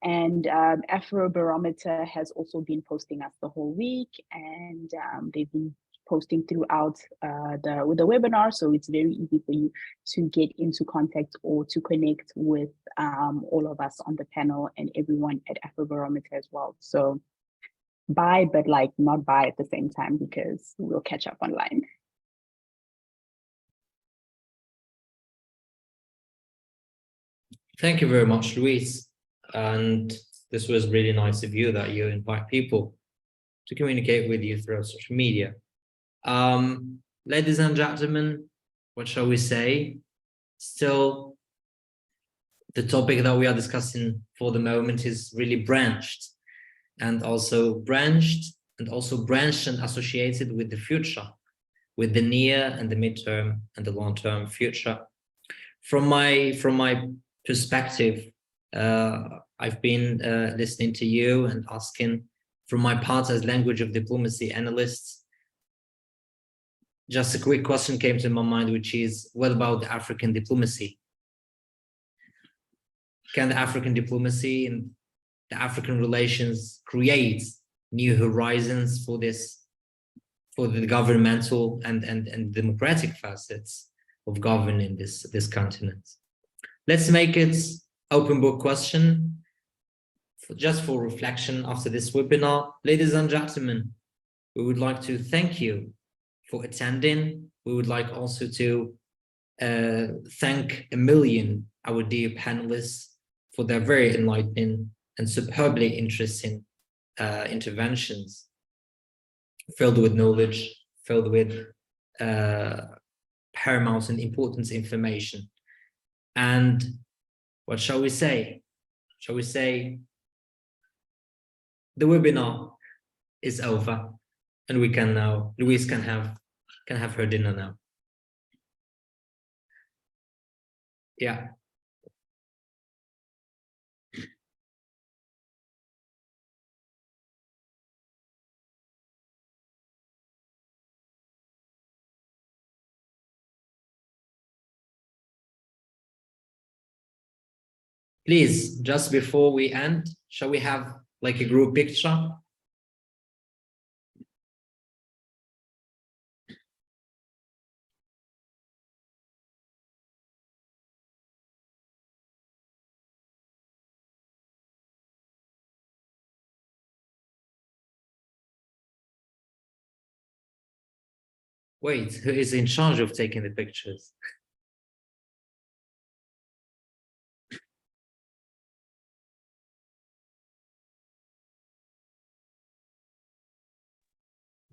And Afrobarometer has also been posting us the whole week, and they've been posting throughout the webinar. So it's very easy for you to get into contact or to connect with all of us on the panel and everyone at Afrobarometer as well. So bye, but like not bye at the same time, because we'll catch up online. Thank you very much, Louise. And this was really nice of you that you invite people to communicate with you through social media. Ladies and gentlemen, what shall we say? Still, the topic that we are discussing for the moment is really branched and associated with the future, with the near and the midterm and the long-term future. From my perspective, I've been listening to you and asking, from my part as language of diplomacy analysts, just a quick question came to my mind, which is, what about the African diplomacy? Can the African diplomacy and the African relations create new horizons for the governmental and democratic facets of governing this continent? Let's make it open book question, just for reflection after this webinar. Ladies and gentlemen, we would like to thank you for attending. We would like also to thank a million our dear panelists for their very enlightening and superbly interesting interventions, filled with knowledge, filled with paramount and important information. And what shall we say? Shall we say the webinar is over, and we can now, Louise can have her dinner now. Yeah. Please, just before we end, shall we have like a group picture? Wait, who is in charge of taking the pictures?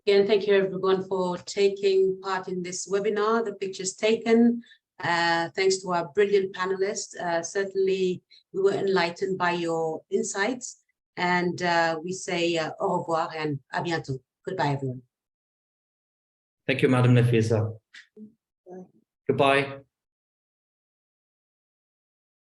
Again, thank you everyone for taking part in this webinar, the pictures taken. Thanks to our brilliant panelists. Certainly, we were enlightened by your insights, and we say au revoir and à bientôt. Goodbye, everyone. Thank you, Madam Nafisa. Goodbye.